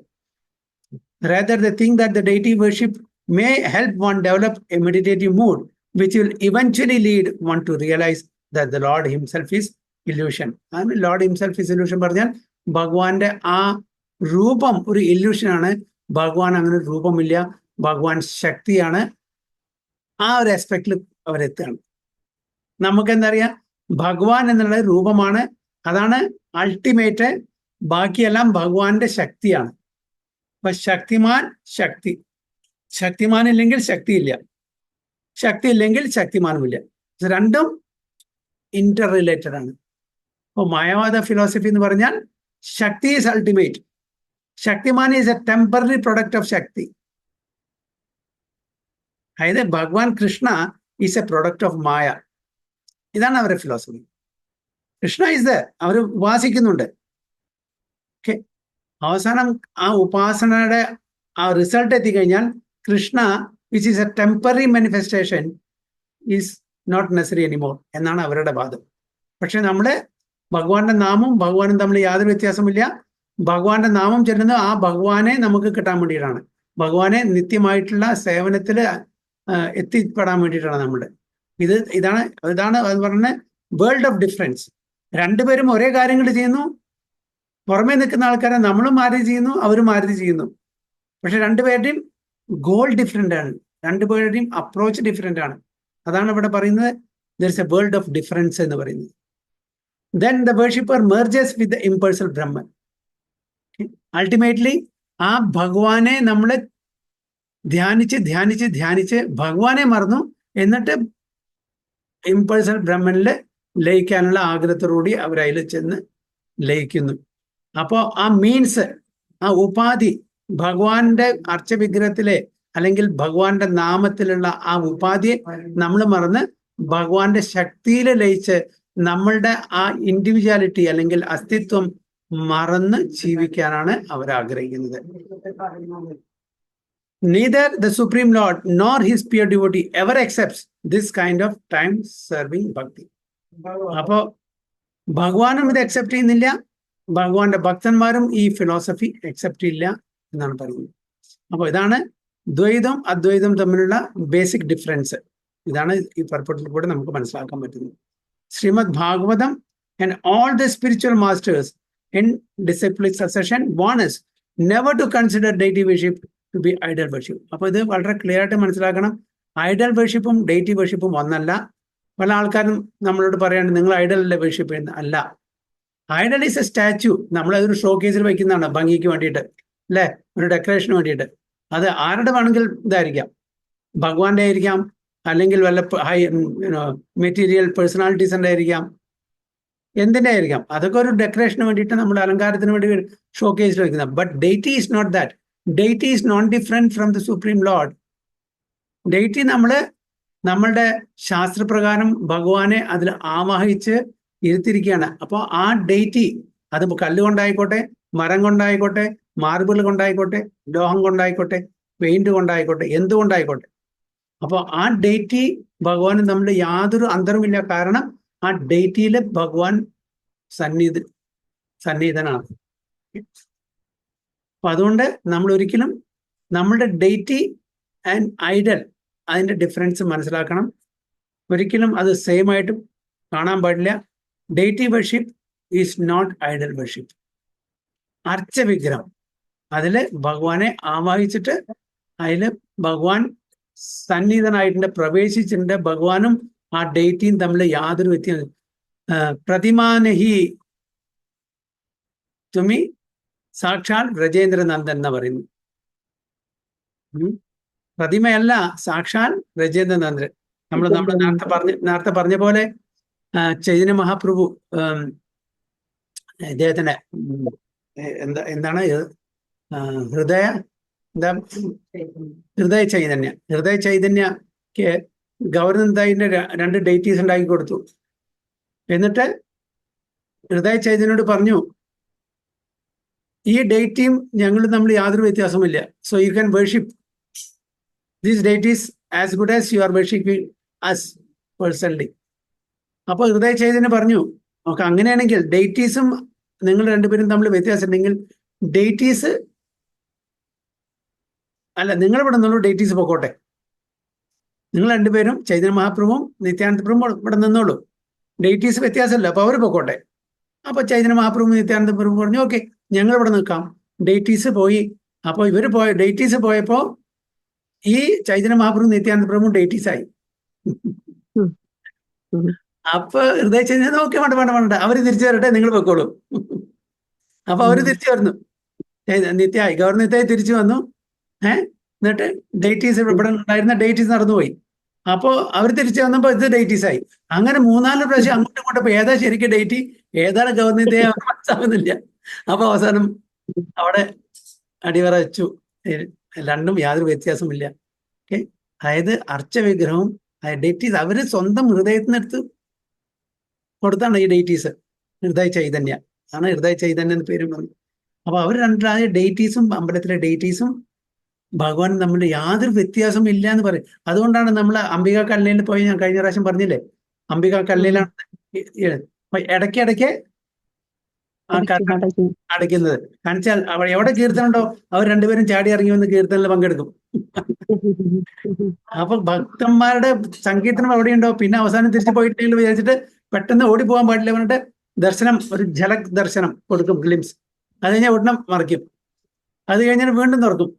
Rather, they think that the deity worship may help one develop a meditative mood, which will eventually lead one to realize that the Lord himself is illusion. And Lord himself is illusion പറഞ്ഞാൽ ഭഗവാന്റെ ആ രൂപം ഒരു illusion ആണ്. ഭഗവാൻ അങ്ങനെ രൂപമില്ല, ഭഗവാൻ ശക്തിയാണ്. ആ ഒരു ആസ്പെക്റ്റിൽ അവരെത്തുകയാണ്. നമുക്ക് എന്താ അറിയാം, ഭഗവാൻ എന്നുള്ള രൂപമാണ്, അതാണ് അൾട്ടിമേറ്റ്. ബാക്കിയെല്ലാം ഭഗവാന്റെ ശക്തിയാണ്. അപ്പൊ ശക്തിമാൻ ശക്തി, ശക്തിമാൻ ഇല്ലെങ്കിൽ ശക്തിയില്ല, ശക്തി ഇല്ലെങ്കിൽ ശക്തിമാനുമില്ല. രണ്ടും ഇന്റർ റിലേറ്റഡ് ആണ്. അപ്പോൾ മായാവാദ ഫിലോസഫി എന്ന് പറഞ്ഞാൽ Shakti is ultimate, Shaktiman is a temporary product of Shakti. അതായത് ഭഗവാൻ Krishna is a product of Maya. ഇതാണ് അവരുടെ ഫിലോസഫി. കൃഷ്ണ ഈസ് ദർ, അവർ ഉപാസിക്കുന്നുണ്ട്. ഓക്കെ, അവസാനം ആ ഉപാസനയുടെ ആ റിസൾട്ട് എത്തിക്കഴിഞ്ഞാൽ Krishna which is a temporary manifestation is not necessary anymore എന്നാണ് അവരുടെ വാദം. പക്ഷെ നമ്മള് ഭഗവാന്റെ നാമവും ഭഗവാനും തമ്മിൽ യാതൊരു വ്യത്യാസമില്ല. ഭഗവാന്റെ നാമം ചെല്ലുന്നത് ആ ഭഗവാനെ നമുക്ക് കിട്ടാൻ വേണ്ടിയിട്ടാണ്, ഭഗവാനെ നിത്യമായിട്ടുള്ള സേവനത്തിൽ എത്തിപ്പെടാൻ വേണ്ടിയിട്ടാണ് നമ്മുടെ ഇതാണ് അത് പറഞ്ഞ വേൾഡ് ഓഫ് ഡിഫറൻസ്. രണ്ടുപേരും ഒരേ കാര്യങ്ങൾ ചെയ്യുന്നു. പുറമേ നിൽക്കുന്ന ആൾക്കാരെ നമ്മളും മാരുതി ചെയ്യുന്നു, അവരും മാരുതി ചെയ്യുന്നു. പക്ഷെ രണ്ടുപേരുടെയും ഗോൾ ഡിഫറെന്റ് ആണ്, രണ്ടുപേരുടെയും അപ്രോച്ച് ഡിഫറെന്റ് ആണ്. അതാണ് ഇവിടെ പറയുന്നത് there is a world of difference എന്ന് പറയുന്നത്. Then the worshipper merges with the impersonal Brahman. Ultimately ആ ഭഗവാനെ നമ്മൾ ധ്യാനിച്ച് ഭഗവാനെ മറന്നു, എന്നിട്ട് ഇംപേഴ്സണൽ ബ്രഹ്മനിൽ ലയിക്കാനുള്ള ആഗ്രഹത്തോടുകൂടി അവരതിൽ ചെന്ന് ലയിക്കുന്നു. അപ്പോൾ ആ മീൻസ്, ആ ഉപാധി, ഭഗവാന്റെ അർച്ചവിഗ്രഹത്തിലെ അല്ലെങ്കിൽ ഭഗവാന്റെ നാമത്തിലുള്ള ആ ഉപാധിയെ നമ്മൾ മറന്ന് ഭഗവാന്റെ ശക്തിയിൽ ലയിച്ച് നമ്മളുടെ ആ ഇൻഡിവിജ്വാലിറ്റി അല്ലെങ്കിൽ അസ്തിത്വം മറന്ന് ജീവിക്കാനാണ് അവർ ആഗ്രഹിക്കുന്നത്. Neither the Supreme Lord nor his pure devotee ever accepts this kind of time-serving bhakti. അപ്പോ ഭഗവാനും ഇത് അക്സെപ്റ്റ് ചെയ്യുന്നില്ല, ഭഗവാന്റെ ഭക്തന്മാരും ഈ ഫിലോസഫി അക്സെപ്റ്റ് ചെയ്യില്ല എന്നാണ് പറയുന്നത്. അപ്പോൾ ഇതാണ് ദ്വൈതം അദ്വൈതം തമ്മിലുള്ള ബേസിക് ഡിഫറൻസ്. ഇതാണ് ഈ പർപ്പട്ടിൽ കൂടെ നമുക്ക് മനസ്സിലാക്കാൻ പറ്റുന്നത്. Shrimad Bhagavatam and all the spiritual masters in disciplic succession warn us never to consider deity worship to be idol worship. അപ്പോൾ ഇത് വളരെ ക്ലിയർ ആയിട്ട് മനസ്സിലാക്കണം. ഐഡൽ വർഷിപ്പും ഡെയിറ്റി വർഷിപ്പും ഒന്നല്ല. പല ആൾക്കാരും നമ്മളോട് പറയാണ് നിങ്ങൾ ഐഡൽ അല്ലേ വർഷിപ്പ് ചെയ്യുന്ന. അല്ല, ഐഡൽ ഈസ് എ സ്റ്റാച്യു. നമ്മളതൊരു ഷോ കേസിൽ വയ്ക്കുന്നതാണ് ഭംഗിക്ക് വേണ്ടിയിട്ട്, അല്ലേ, ഒരു ഡെക്കറേഷന് വേണ്ടിയിട്ട്. അത് ആരുടെ വേണമെങ്കിൽ ഇതായിരിക്കാം, ഭഗവാന്റെ ആയിരിക്കാം, അല്ലെങ്കിൽ വല്ല ഹൈ മെറ്റീരിയൽ പേഴ്സണാലിറ്റീസിൻ്റെ ആയിരിക്കാം, എന്തിൻ്റെ ആയിരിക്കാം. അതൊക്കെ ഒരു ഡെക്കറേഷന് വേണ്ടിയിട്ട്, നമ്മുടെ അലങ്കാരത്തിന് വേണ്ടി ഷോ കേസിൽ വയ്ക്കുന്നത്. But deity is not that. Deity is non different from the supreme lord. Deity നമ്മളുടെ ശാസ്ത്രപ്രകാരം ഭഗവാനെ അതിൽ ആവാഹിച്ച് ഇരുത്തിരിക്കുകയാണ്. അപ്പോൾ ആ ഡെയിറ്റി അത് കല്ലുകൊണ്ടായിക്കോട്ടെ, മരം കൊണ്ടായിക്കോട്ടെ, മാർബിൾ കൊണ്ടായിക്കോട്ടെ, ലോഹം കൊണ്ടായിക്കോട്ടെ, പെയിന്റ് കൊണ്ടായിക്കോട്ടെ, എന്തുകൊണ്ടായിക്കോട്ടെ. അപ്പോൾ ആ ഡേറ്റി ഭഗവാനും തമ്മിൽ യാതൊരു അന്തരമില്ല. കാരണം ആ ഡേറ്റിയില് ഭഗവാൻ സന്നിഹിതനാണ്. അപ്പൊ അതുകൊണ്ട് നമ്മൾ ഒരിക്കലും നമ്മളുടെ ഡേറ്റി ആൻഡ് ഐഡൽ അതിന്റെ ഡിഫറൻസ് മനസ്സിലാക്കണം. ഒരിക്കലും അത് സെയിം ആയിട്ട് കാണാൻ പാടില്ല. Deity worship is not idol worship. അർച്ച വിഗ്രഹം അതില് ഭഗവാനെ ആവാഹിച്ചിട്ട് അതില് ഭഗവാൻ സന്നിഹിതനായിട്ടുണ്ട്, പ്രവേശിച്ചിട്ടുണ്ട്. ഭഗവാനും ആ ഡേറ്റിയും തമ്മിൽ യാതൊരു വ്യത്യാസം. പ്രതിമാനഹി തുമി സാക്ഷാൽ ബ്രജേന്ദ്രനന്ദൻ എന്ന് പറയുന്നു. പ്രതിമയല്ല, സാക്ഷാൽ ബ്രജേന്ദ്രനന്ദൻ. നമ്മൾ നേരത്തെ പറഞ്ഞ പോലെ ചൈതന്യ മഹാപ്രഭു ഇദ്ദേഹത്തിന് എന്താണ് ഹൃദയ ചൈതന്യ ഗവർണന്തായിന്റെ 2 ഡേറ്റീസ് ഉണ്ടാക്കി കൊടുത്തു. എന്നിട്ട് ഹൃദയ ചൈതന്യോട് പറഞ്ഞു, ഈ ഡേറ്റിയും ഞങ്ങൾ തമ്മിൽ യാതൊരു വ്യത്യാസമില്ല. So you can worship these deities as good as you are worshipping us personally. അപ്പോൾ ഹൃദയ ചൈതന്യം പറഞ്ഞു, ഓക്കെ, അങ്ങനെയാണെങ്കിൽ ഡേറ്റീസും നിങ്ങൾ രണ്ടുപേരും തമ്മിൽ വ്യത്യാസം ഉണ്ടെങ്കിൽ ഡേറ്റീസ് അല്ല, നിങ്ങൾ ഇവിടെ നിന്നുള്ള ഡേറ്റീസ് പൊക്കോട്ടെ. നിങ്ങൾ രണ്ടുപേരും ചൈതന്യ മഹാപ്രഭുവും നിത്യാനന്ദ പ്രഭുവും ഇവിടെ നിന്നോളൂ. ഡേറ്റീസ് വ്യത്യാസമല്ല, അപ്പോൾ അവർ പൊക്കോട്ടെ. അപ്പൊ ചൈതന്യ മഹാപ്രഭു നിത്യാനന്ദ പ്രഭു പറഞ്ഞു, ഓക്കെ, ഞങ്ങൾ ഇവിടെ നിൽക്കാം. ഡേറ്റീസ് പോയി. അപ്പോൾ ഇവർ ഡേറ്റീസ് പോയപ്പോ ഈ ചൈതന്യ മഹാപ്രഭു നിത്യാനന്ദ പ്രഭു ഡേറ്റീസായി. അപ്പൊ ഹൃദയ ചൈതന്യം നോക്കി വേണ്ട, അവര് തിരിച്ചു വരട്ടെ, നിങ്ങൾ പൊക്കോളൂ. അപ്പൊ അവര് തിരിച്ചു വരുന്നു. ഗവർണത്തായി തിരിച്ചു വന്നു. എന്നിട്ട് ഡേറ്റീസ് ഇവിടെ ഉണ്ടായിരുന്ന ഡേറ്റീസ് നടന്നുപോയി. അപ്പോൾ അവർ തിരിച്ചു വന്നപ്പോൾ ഇത് ഡേറ്റീസായി. അങ്ങനെ 3-4 പ്രാവശ്യം അങ്ങോട്ടും ഇങ്ങോട്ടും ഏതാ ശരിക്കും ഡേറ്റി, ഏതാണ് ഗവർണത്തെ മനസ്സിലാവുന്നില്ല. അപ്പൊ അവസാനം അവിടെ അടിവറ വെച്ചു. രണ്ടും യാതൊരു വ്യത്യാസമില്ല. ഓക്കെ, അതായത് അർച്ച വിഗ്രഹവും ഡേറ്റീസ് അവര് സ്വന്തം ഹൃദയത്തിൽ നിന്ന് എടുത്ത് കൊടുത്താണ് ഈ ഡേറ്റീസ്. ഹൃദയ ചൈതന്യ ആണ്, ഹൃദയ ചൈതന്യ എന്ന് പേരും പറഞ്ഞു. അപ്പൊ അവർ രണ്ടായ ഡേറ്റീസും അമ്പലത്തിലെ ഡേറ്റീസും ഭഗവാനും തമ്മിൽ യാതൊരു വ്യത്യാസം ഇല്ല എന്ന് പറയും. അതുകൊണ്ടാണ് നമ്മൾ അംബിക കല്ലയിൽ പോയി, ഞാൻ കഴിഞ്ഞ പ്രാവശ്യം പറഞ്ഞില്ലേ, അംബിക കല്ലയിലാണ് ഇടയ്ക്കിടയ്ക്ക് അടയ്ക്കുന്നത്. കാണിച്ചാൽ എവിടെ കീർത്തനുണ്ടോ അവർ രണ്ടുപേരും ചാടി ഇറങ്ങി വന്ന് കീർത്തനിൽ പങ്കെടുക്കും. അപ്പൊ ഭക്തന്മാരുടെ സങ്കീർത്തനം എവിടെയുണ്ടോ, പിന്നെ അവസാനം തിരിച്ചു പോയിട്ടില്ലെങ്കിൽ വിചാരിച്ചിട്ട് പെട്ടെന്ന് ഓടിപ്പോകാൻ പാടില്ല പറഞ്ഞിട്ട് ദർശനം, ഒരു ജലക് ദർശനം കൊടുക്കും, ഗ്ലിംസ്. അത് കഴിഞ്ഞാൽ ഉടനെ മറിക്കും. അത് കഴിഞ്ഞാൽ വീണ്ടും തുറക്കും.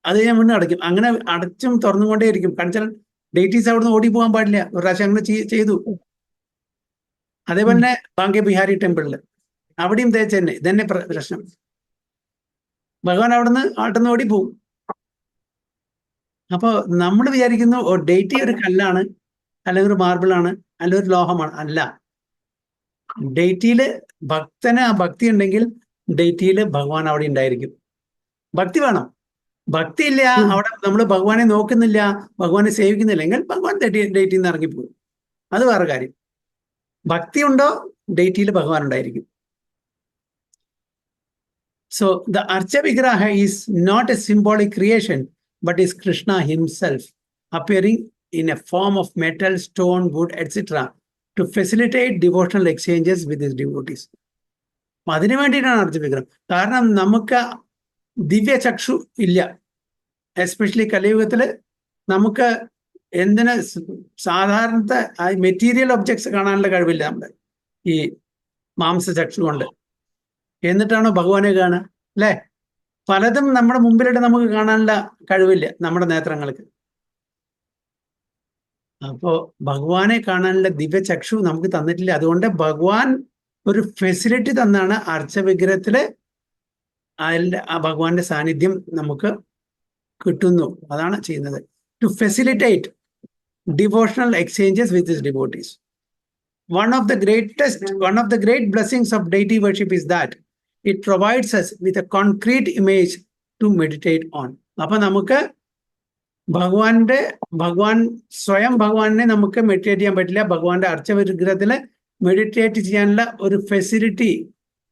അത് കഴിഞ്ഞാൽ വീണ്ടും അടയ്ക്കും. അങ്ങനെ അടച്ചും തുറന്നുകൊണ്ടേയിരിക്കും. കാണിച്ചാൽ ഡേറ്റീസ് അവിടുന്ന് ഓടിപ്പോകാൻ പാടില്ല. ഒരു പ്രാവശ്യം അങ്ങനെ ചെയ്തു. അതേപോലെ ബാങ്കെ ബിഹാരി ടെമ്പിളില് അവിടെയും തന്നെ ഇതന്നെ പ്രശ്നം. ഭഗവാൻ അവിടുന്ന് ഓടിപ്പോവും. അപ്പൊ നമ്മൾ വിചാരിക്കുന്നു ഡേറ്റി ഒരു കല്ലാണ്, അല്ലെങ്കിൽ ഒരു മാർബിളാണ്, അല്ലെങ്കിൽ ഒരു ലോഹമാണ്. അല്ല, ഡേറ്റിയില് ഭക്തന് ആ ഭക്തി ഉണ്ടെങ്കിൽ ഡേറ്റിയില് ഭഗവാൻ അവിടെ ഉണ്ടായിരിക്കും. ഭക്തി വേണം. ഭക്തി ഇല്ല, അവിടെ നമ്മൾ ഭഗവാനെ നോക്കുന്നില്ല, ഭഗവാനെ സേവിക്കുന്നില്ലെങ്കിൽ ഭഗവാൻ ഡേറ്റിൽ നിന്ന് ഇറങ്ങിപ്പോകും. അത് വേറെ കാര്യം. ഭക്തി ഉണ്ടോ, ഡേറ്റിയിൽ ഭഗവാൻ ഉണ്ടായിരിക്കും. So the Archa Vigraha is not a symbolic creation, but is Krishna himself appearing in a form of metal, stone, wood, etc. to facilitate devotional exchanges with his devotees. അതിനു വേണ്ടിയിട്ടാണ് അർച്ച വിഗ്രഹം. കാരണം നമുക്ക് ദിവ്യ ചക്ഷു ഇല്ല. എസ്പെഷ്യലി കലിയുഗത്തില് നമുക്ക് എന്തിന് സാധാരണത്തെ മെറ്റീരിയൽ ഒബ്ജക്ട്സ് കാണാനുള്ള കഴിവില്ല നമ്മുടെ ഈ മാംസചക്ഷു കൊണ്ട്. എന്നിട്ടാണോ ഭഗവാനെ കാണുക, അല്ലേ? പലതും നമ്മുടെ മുമ്പിലിട്ട് നമുക്ക് കാണാനുള്ള കഴിവില്ല നമ്മുടെ നേത്രങ്ങൾക്ക്. അപ്പോ ഭഗവാനെ കാണാനുള്ള ദിവ്യചക്ഷു നമുക്ക് തന്നിട്ടില്ല. അതുകൊണ്ട് ഭഗവാൻ ഒരു ഫെസിലിറ്റി തന്നാണ് അർച്ച വിഗ്രഹത്തില് അതിൻ്റെ ആ ഭഗവാന്റെ സാന്നിധ്യം നമുക്ക് കിട്ടുന്നു. അതാണ് ചെയ്യുന്നത്. To facilitate devotional exchanges with his devotees. One of the great blessings of deity worship is that it provides us with a concrete image to meditate on. അപ്പൊ നമുക്ക് സ്വയം ഭഗവാനെ നമുക്ക് മെഡിറ്റേറ്റ് ചെയ്യാൻ പറ്റില്ല. ഭഗവാന്റെ അർച്ച വിഗ്രഹത്തില് മെഡിറ്റേറ്റ് ചെയ്യാനുള്ള ഒരു ഫെസിലിറ്റി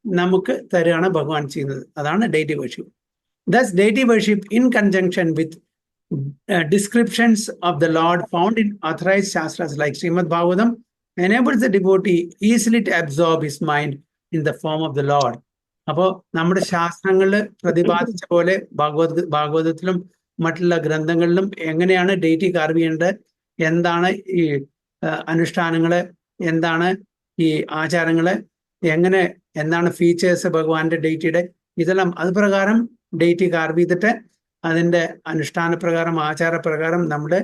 നമുക്ക് തരുകയാണ് ഭഗവാൻ ചെയ്യുന്നത്. അതാണ് ഡെയിറ്റി worship. Thus, deity worship in conjunction with descriptions of the Lord found in authorized shastras like Srimad Bhagavatam enables the devotee easily to absorb his mind in the form of the Lord. അപ്പോൾ നമ്മുടെ ശാസ്ത്രങ്ങളിൽ പ്രതിപാദിച്ച പോലെ ഭാഗവതത്തിലും മറ്റുള്ള ഗ്രന്ഥങ്ങളിലും എങ്ങനെയാണ് ഡെയിറ്റി carve ചെയ്യേണ്ടത്, എന്താണ് ഈ അനുഷ്ഠാനങ്ങള്, എന്താണ് ഈ ആചാരങ്ങള്, എങ്ങനെ എന്താണ് ഫീച്ചേഴ്സ് ഭഗവാന്റെ ഡെയിറ്റിയുടെ, ഇതെല്ലാം അത് പ്രകാരം ഡെയിറ്റി കാർവ് ചെയ്തിട്ട് അതിന്റെ അനുഷ്ഠാന പ്രകാരം ആചാരപ്രകാരം നമ്മുടെ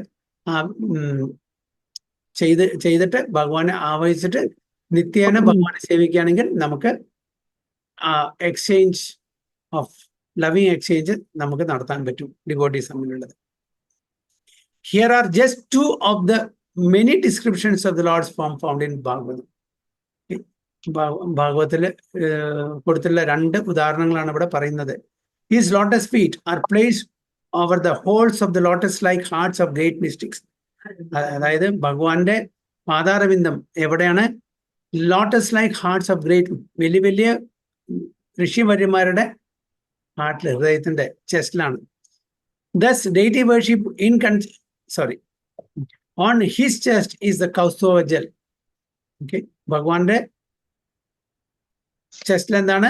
ചെയ്തിട്ട് ഭഗവാനെ ആവഹിച്ചിട്ട് നിത്യേന ഭഗവാനെ സേവിക്കുകയാണെങ്കിൽ നമുക്ക് എക്സ്ചേഞ്ച് ഓഫ് ലവിങ് എക്സ്ചേഞ്ച് നമുക്ക് നടത്താൻ പറ്റും ഡിവോട്ടീസ് തമ്മിലുള്ളത്. Here are just 2 of the many descriptions of the lord's form found in Bhagavatam. ഭാഗവതത്തില് കൊടുത്തുള്ള 2 ഉദാഹരണങ്ങളാണ് ഇവിടെ പറയുന്നത്. His lotus feet are placed over the holes of the lotus-like hearts of great mystics. അതായത് ഭഗവാന്റെ പാതാരവിന്ദം എവിടെയാണ്? ലോട്ടസ്-ലൈക്ക് ഹാർട്ട്സ് ഓഫ് ഗ്രേറ്റ്, വലിയ വലിയ ഋഷിവര്യന്മാരുടെ ഹാർട്ടിൽ, ഹൃദയത്തിന്റെ ചെസ്റ്റിലാണ്. Thus, deity worship on his chest is the Kaustubha gel. Okay, ഭഗവാന്റെ ചെസ്റ്റിൽ എന്താണ്?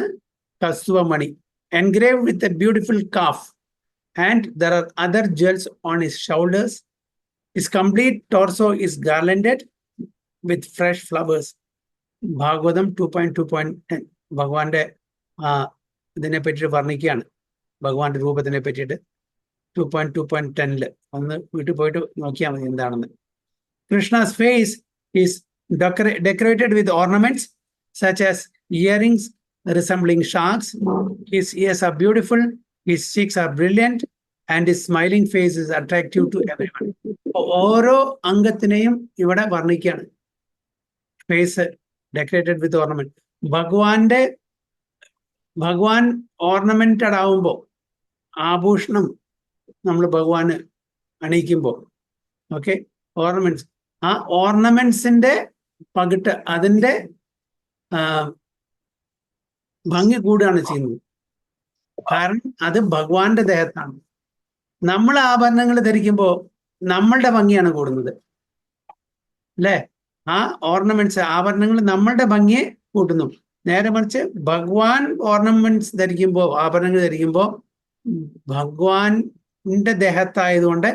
കസ്തൂഭ മണി, engraved with a beautiful calf, and there are other jewels on his shoulders. His complete torso is garlanded with fresh flowers. Bhagavatam 2.2.10 ഭഗവാന്റെ ഇതിനെ പറ്റിയിട്ട് വർണ്ണിക്കുകയാണ്, ഭഗവാന്റെ രൂപത്തിനെ പറ്റിയിട്ട് 2.2.10 ഒന്ന് വീട്ടിൽ പോയിട്ട് നോക്കിയാൽ മതി എന്താണെന്ന്. Krishna's face is decorated with ornaments such as earrings resembling sharks. His ears are beautiful, his cheeks are brilliant, and his smiling face is attractive to everyone. ഓരോ അംഗത്തിനെയും ഇവിടെ വർണ്ണിക്കുകയാണ്. ഫേസ് ഡെക്കറേറ്റഡ് വിത്ത് ഓർണമെന്റ്. ഭഗവാൻ ഓർണമെന്റഡ് ആവുമ്പോൾ, ആഭൂഷണം നമ്മൾ ഭഗവാന് അണിയിക്കുമ്പോൾ, ഓക്കെ, ഓർണമെന്റ്സ്, ആ ഓർണമെന്റ്സിന്റെ പകിട്ട്, അതിന്റെ ഭംഗി കൂടുകയാണ് ചെയ്യുന്നത്. കാരണം അത് ഭഗവാന്റെ ദേഹത്താണ്. നമ്മൾ ആഭരണങ്ങൾ ധരിക്കുമ്പോൾ നമ്മളുടെ ഭംഗിയാണ് കൂടുന്നത്, അല്ലേ? ആ ഓർണമെന്റ്സ്, ആഭരണങ്ങൾ നമ്മളുടെ ഭംഗിയെ കൂട്ടുന്നു. നേരെ മറിച്ച് ഭഗവാൻ ഓർണമെന്റ്സ് ധരിക്കുമ്പോൾ, ആഭരണങ്ങൾ ധരിക്കുമ്പോൾ ഭഗവാന്റെ ദേഹത്തായതുകൊണ്ട്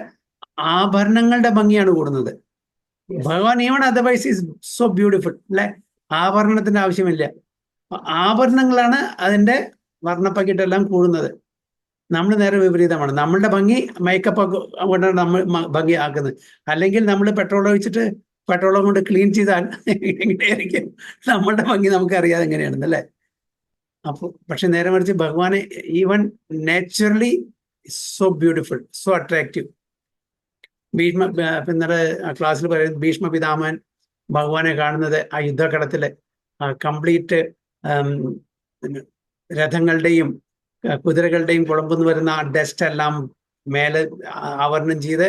ആഭരണങ്ങളുടെ ഭംഗിയാണ് കൂടുന്നത്. ഭഗവാൻ even otherwise is so beautiful, അല്ലെ? ആഭരണത്തിന്റെ ആവശ്യമില്ല. ആഭരണങ്ങളാണ് അതിന്റെ വർണ്ണപ്പകിട്ടെല്ലാം കൂടുന്നത്. നമ്മൾ നേരെ വിപരീതമാണ്. നമ്മളുടെ ഭംഗി മേക്കപ്പ് കൊണ്ടാണ് നമ്മൾ ഭംഗി ആക്കുന്നത്. അല്ലെങ്കിൽ നമ്മൾ പെട്രോൾ ഒഴിച്ചിട്ട് പെട്രോളും കൊണ്ട് ക്ലീൻ ചെയ്താൽ എങ്ങനെയായിരിക്കും നമ്മളുടെ ഭംഗി നമുക്ക് അറിയാതെ എങ്ങനെയാണെന്ന്, അല്ലേ? അപ്പോൾ പക്ഷെ നേരെ മറിച്ച് ഭഗവാനെ even naturally so beautiful, so attractive. പിന്നീട് ക്ലാസ്സിൽ പറയുന്നത് ഭീഷ്മ പിതാമഹൻ ഭഗവാനെ കാണുന്നത് ആ യുദ്ധകളത്തിലെ കംപ്ലീറ്റ് രഥങ്ങളുടെയും കുതിരകളുടെയും കുളമ്പെന്ന് വരുന്ന ആ ഡസ്റ്റ് എല്ലാം മേലെ ആവരണം ചെയ്ത്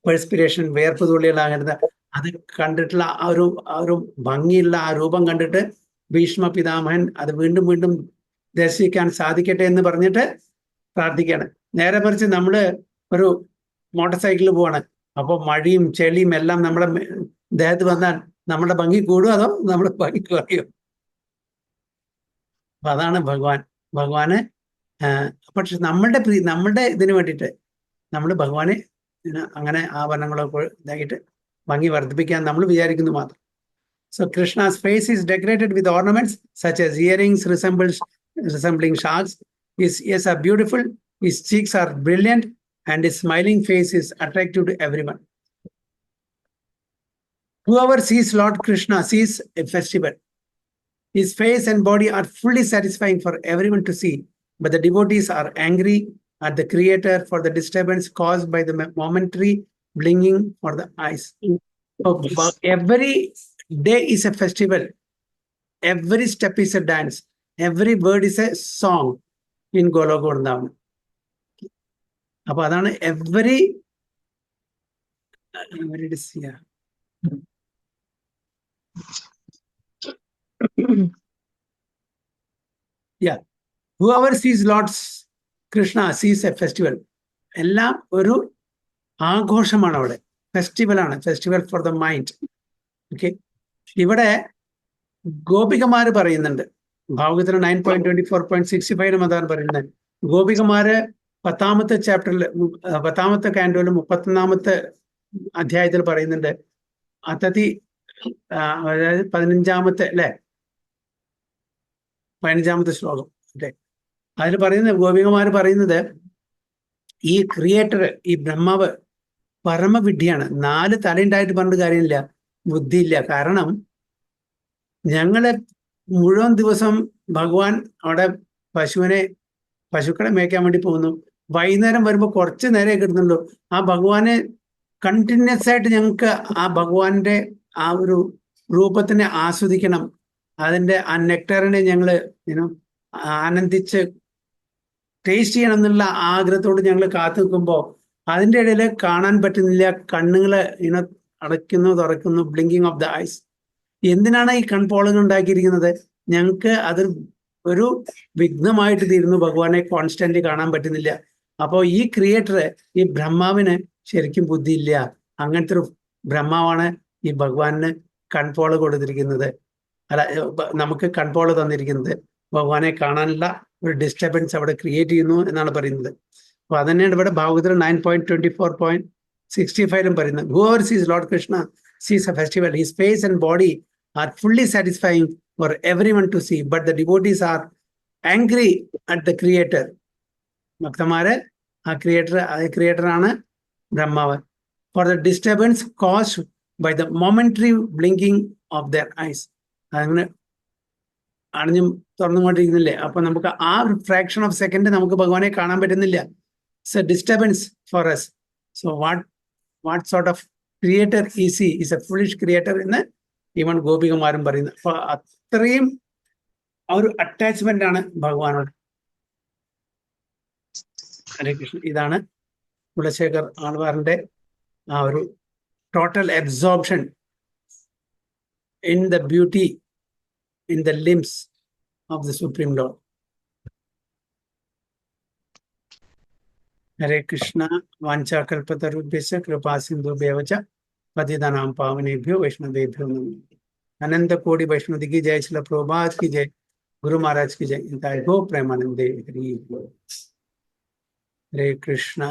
പെർസ്പിരേഷൻ, വേർപ്പ് തുള്ളികളാകരുത്, അത് കണ്ടിട്ടുള്ള ആ ഒരു ഭംഗിയുള്ള ആ രൂപം കണ്ടിട്ട് ഭീഷ്മ പിതാമഹൻ അത് വീണ്ടും വീണ്ടും ദർശിക്കാൻ സാധിക്കട്ടെ എന്ന് പറഞ്ഞിട്ട് പ്രാർത്ഥിക്കുകയാണ്. നേരെ മറിച്ച് നമ്മള് ഒരു മോട്ടോർ സൈക്കിളിൽ പോവാണ്, അപ്പോൾ മഴയും ചെളിയും എല്ലാം നമ്മുടെ ദേഹത്ത് വന്നാൽ നമ്മുടെ ഭംഗി കൂടുമോ അതോ നമ്മുടെ ഭംഗി കുറയോ? അപ്പൊ അതാണ് ഭഗവാന്. പക്ഷെ നമ്മളുടെ ഇതിന് വേണ്ടിയിട്ട് നമ്മൾ ഭഗവാനെ അങ്ങനെ ആഭരണങ്ങളൊക്കെ ഇതായിട്ട് ഭംഗി വർദ്ധിപ്പിക്കാൻ നമ്മൾ വിചാരിക്കുന്നു മാത്രം. So Krishna's face is decorated with ornaments such as earrings resembling sharks. His ears are beautiful, his cheeks are brilliant, and his smiling face is attractive to everyone. Whoever sees Lord Krishna sees a festival. His face and body are fully satisfying for everyone to see, but the devotees are angry at the Creator for the disturbance caused by the momentary blinking for the eyes. So, every day is a festival. Every step is a dance. Every word is a song in Goloka Vrindavan. അപ്പൊ അതാണ് every it is here. Yeah. Whoever sees Lord Krishna സീസ് A festival. എല്ലാം ഒരു ആഘോഷമാണ് അവിടെ, ഫെസ്റ്റിവലാണ്, festival for the mind. Okay, ഇവിടെ ഗോപികമാര് പറയുന്നുണ്ട്, ഭാഗവതത്തിന് 9.24.65 അതാണ് പറയുന്നത്. ഗോപികമാര് 10ാമത്തെ ചാപ്റ്ററിൽ 10ാമത്തെ കാൻഡോയിൽ 31ാമത്തെ അധ്യായത്തിൽ പറയുന്നുണ്ട്. അതതി അതായത് 15ാമത്തെ അല്ലെ 15ാമത്തെ ശ്ലോകം അല്ലെ, അതിൽ പറയുന്നത് ഗോപികമാര് പറയുന്നത് ഈ ക്രിയേറ്റർ, ഈ ബ്രഹ്മാവ് പരമവിഡ്ഢിയാണ്. 4 തലയുണ്ടായിട്ട് പറഞ്ഞിട്ട് കാര്യമില്ല, ബുദ്ധിയില്ല. കാരണം ഞങ്ങളെ മുഴുവൻ ദിവസം ഭഗവാൻ അവിടെ പശുക്കളെ മേയ്ക്കാൻ വേണ്ടി പോകുന്നു. വൈകുന്നേരം വരുമ്പോൾ കുറച്ച് നേരം കിട്ടുന്നുള്ളൂ. ആ ഭഗവാനെ കണ്ടിന്യൂസ് ആയിട്ട് ഞങ്ങൾക്ക് ആ ഭഗവാന്റെ ആ ഒരു രൂപത്തിനെ ആസ്വദിക്കണം. അതിന്റെ ആ നെക്ടറിനെ ഞങ്ങൾ ആനന്ദിച്ച് ടേസ്റ്റ് ചെയ്യണം എന്നുള്ള ആഗ്രഹത്തോട് ഞങ്ങൾ കാത്തു നിൽക്കുമ്പോൾ അതിൻ്റെ ഇടയിൽ കാണാൻ പറ്റുന്നില്ല. കണ്ണുകള് അടയ്ക്കുന്നു തുറക്കുന്നു, ബ്ലിങ്കിങ് ഓഫ് ദ ഐസ്. എന്തിനാണ് ഈ കൺപോളകൾ ഉണ്ടാക്കിയിരിക്കുന്നത്? ഞങ്ങൾക്ക് അത് ഒരു വിഘ്നമായിട്ട് തീരുന്നു, ഭഗവാനെ കോൺസ്റ്റന്റ് കാണാൻ പറ്റുന്നില്ല. അപ്പോൾ ഈ ക്രിയേറ്റർ, ഈ ബ്രഹ്മാവിന് ശരിക്കും ബുദ്ധിയില്ല. അങ്ങനത്തെ ഒരു ബ്രഹ്മാവാണ് ഈ ഭഗവാന് കൺപോള് കൊടുത്തിരിക്കുന്നത്, അല്ല നമുക്ക് കൺപോള് തന്നിരിക്കുന്നത്. ഭഗവാനെ കാണാനുള്ള ഒരു ഡിസ്റ്റർബൻസ് അവിടെ ക്രിയേറ്റ് ചെയ്യുന്നു എന്നാണ് പറയുന്നത്. അപ്പൊ അതന്നെയാണ് ഇവിടെ ഭാഗവതത്തിൽ 9.24.65 പറയുന്നത്. Whoever sees Lord Krishna sees a festival. His face and body are fully satisfying for everyone to see, but the devotees are angry at the creator. ഭക്തന്മാര് ആ ക്രിയേറ്റർ ആണ് ബ്രഹ്മാവ്. For the disturbance caused by the momentary blinking of their eyes. അങ്ങനെ അണിഞ്ഞും തുറന്നുകൊണ്ടിരിക്കുന്നില്ലേ, അപ്പൊ നമുക്ക് ആ ഒരു fraction of second നമുക്ക് ഭഗവാനെ കാണാൻ പറ്റുന്നില്ല. It's a disturbance for us. So what sort of creator is he? Is a foolish creator എന്ന് ഈവൻ ഗോപികമാരും പറയുന്നത്. അപ്പൊ അത്രയും ഒരു അറ്റാച്ച്മെന്റ് ആണ് ഭഗവാനോട്. ഹരേ കൃഷ്ണ. ഇതാണ് കുലശേഖർ ആൾവാറിന്റെ ആ ഒരു total absorption in the beauty, in the limbs of the Supreme Lord. Hare Krishna. Vancha kalpatarubhyasya kripa sindhubhyev cha patitanam pavanebhyo vaishnavebhyo namo. Ananta Kodi Vaishnavi ki jai, Srila Prabhupada ki jai, Guru Maharaj ki jai. I hope Premanande. Hare Krishna.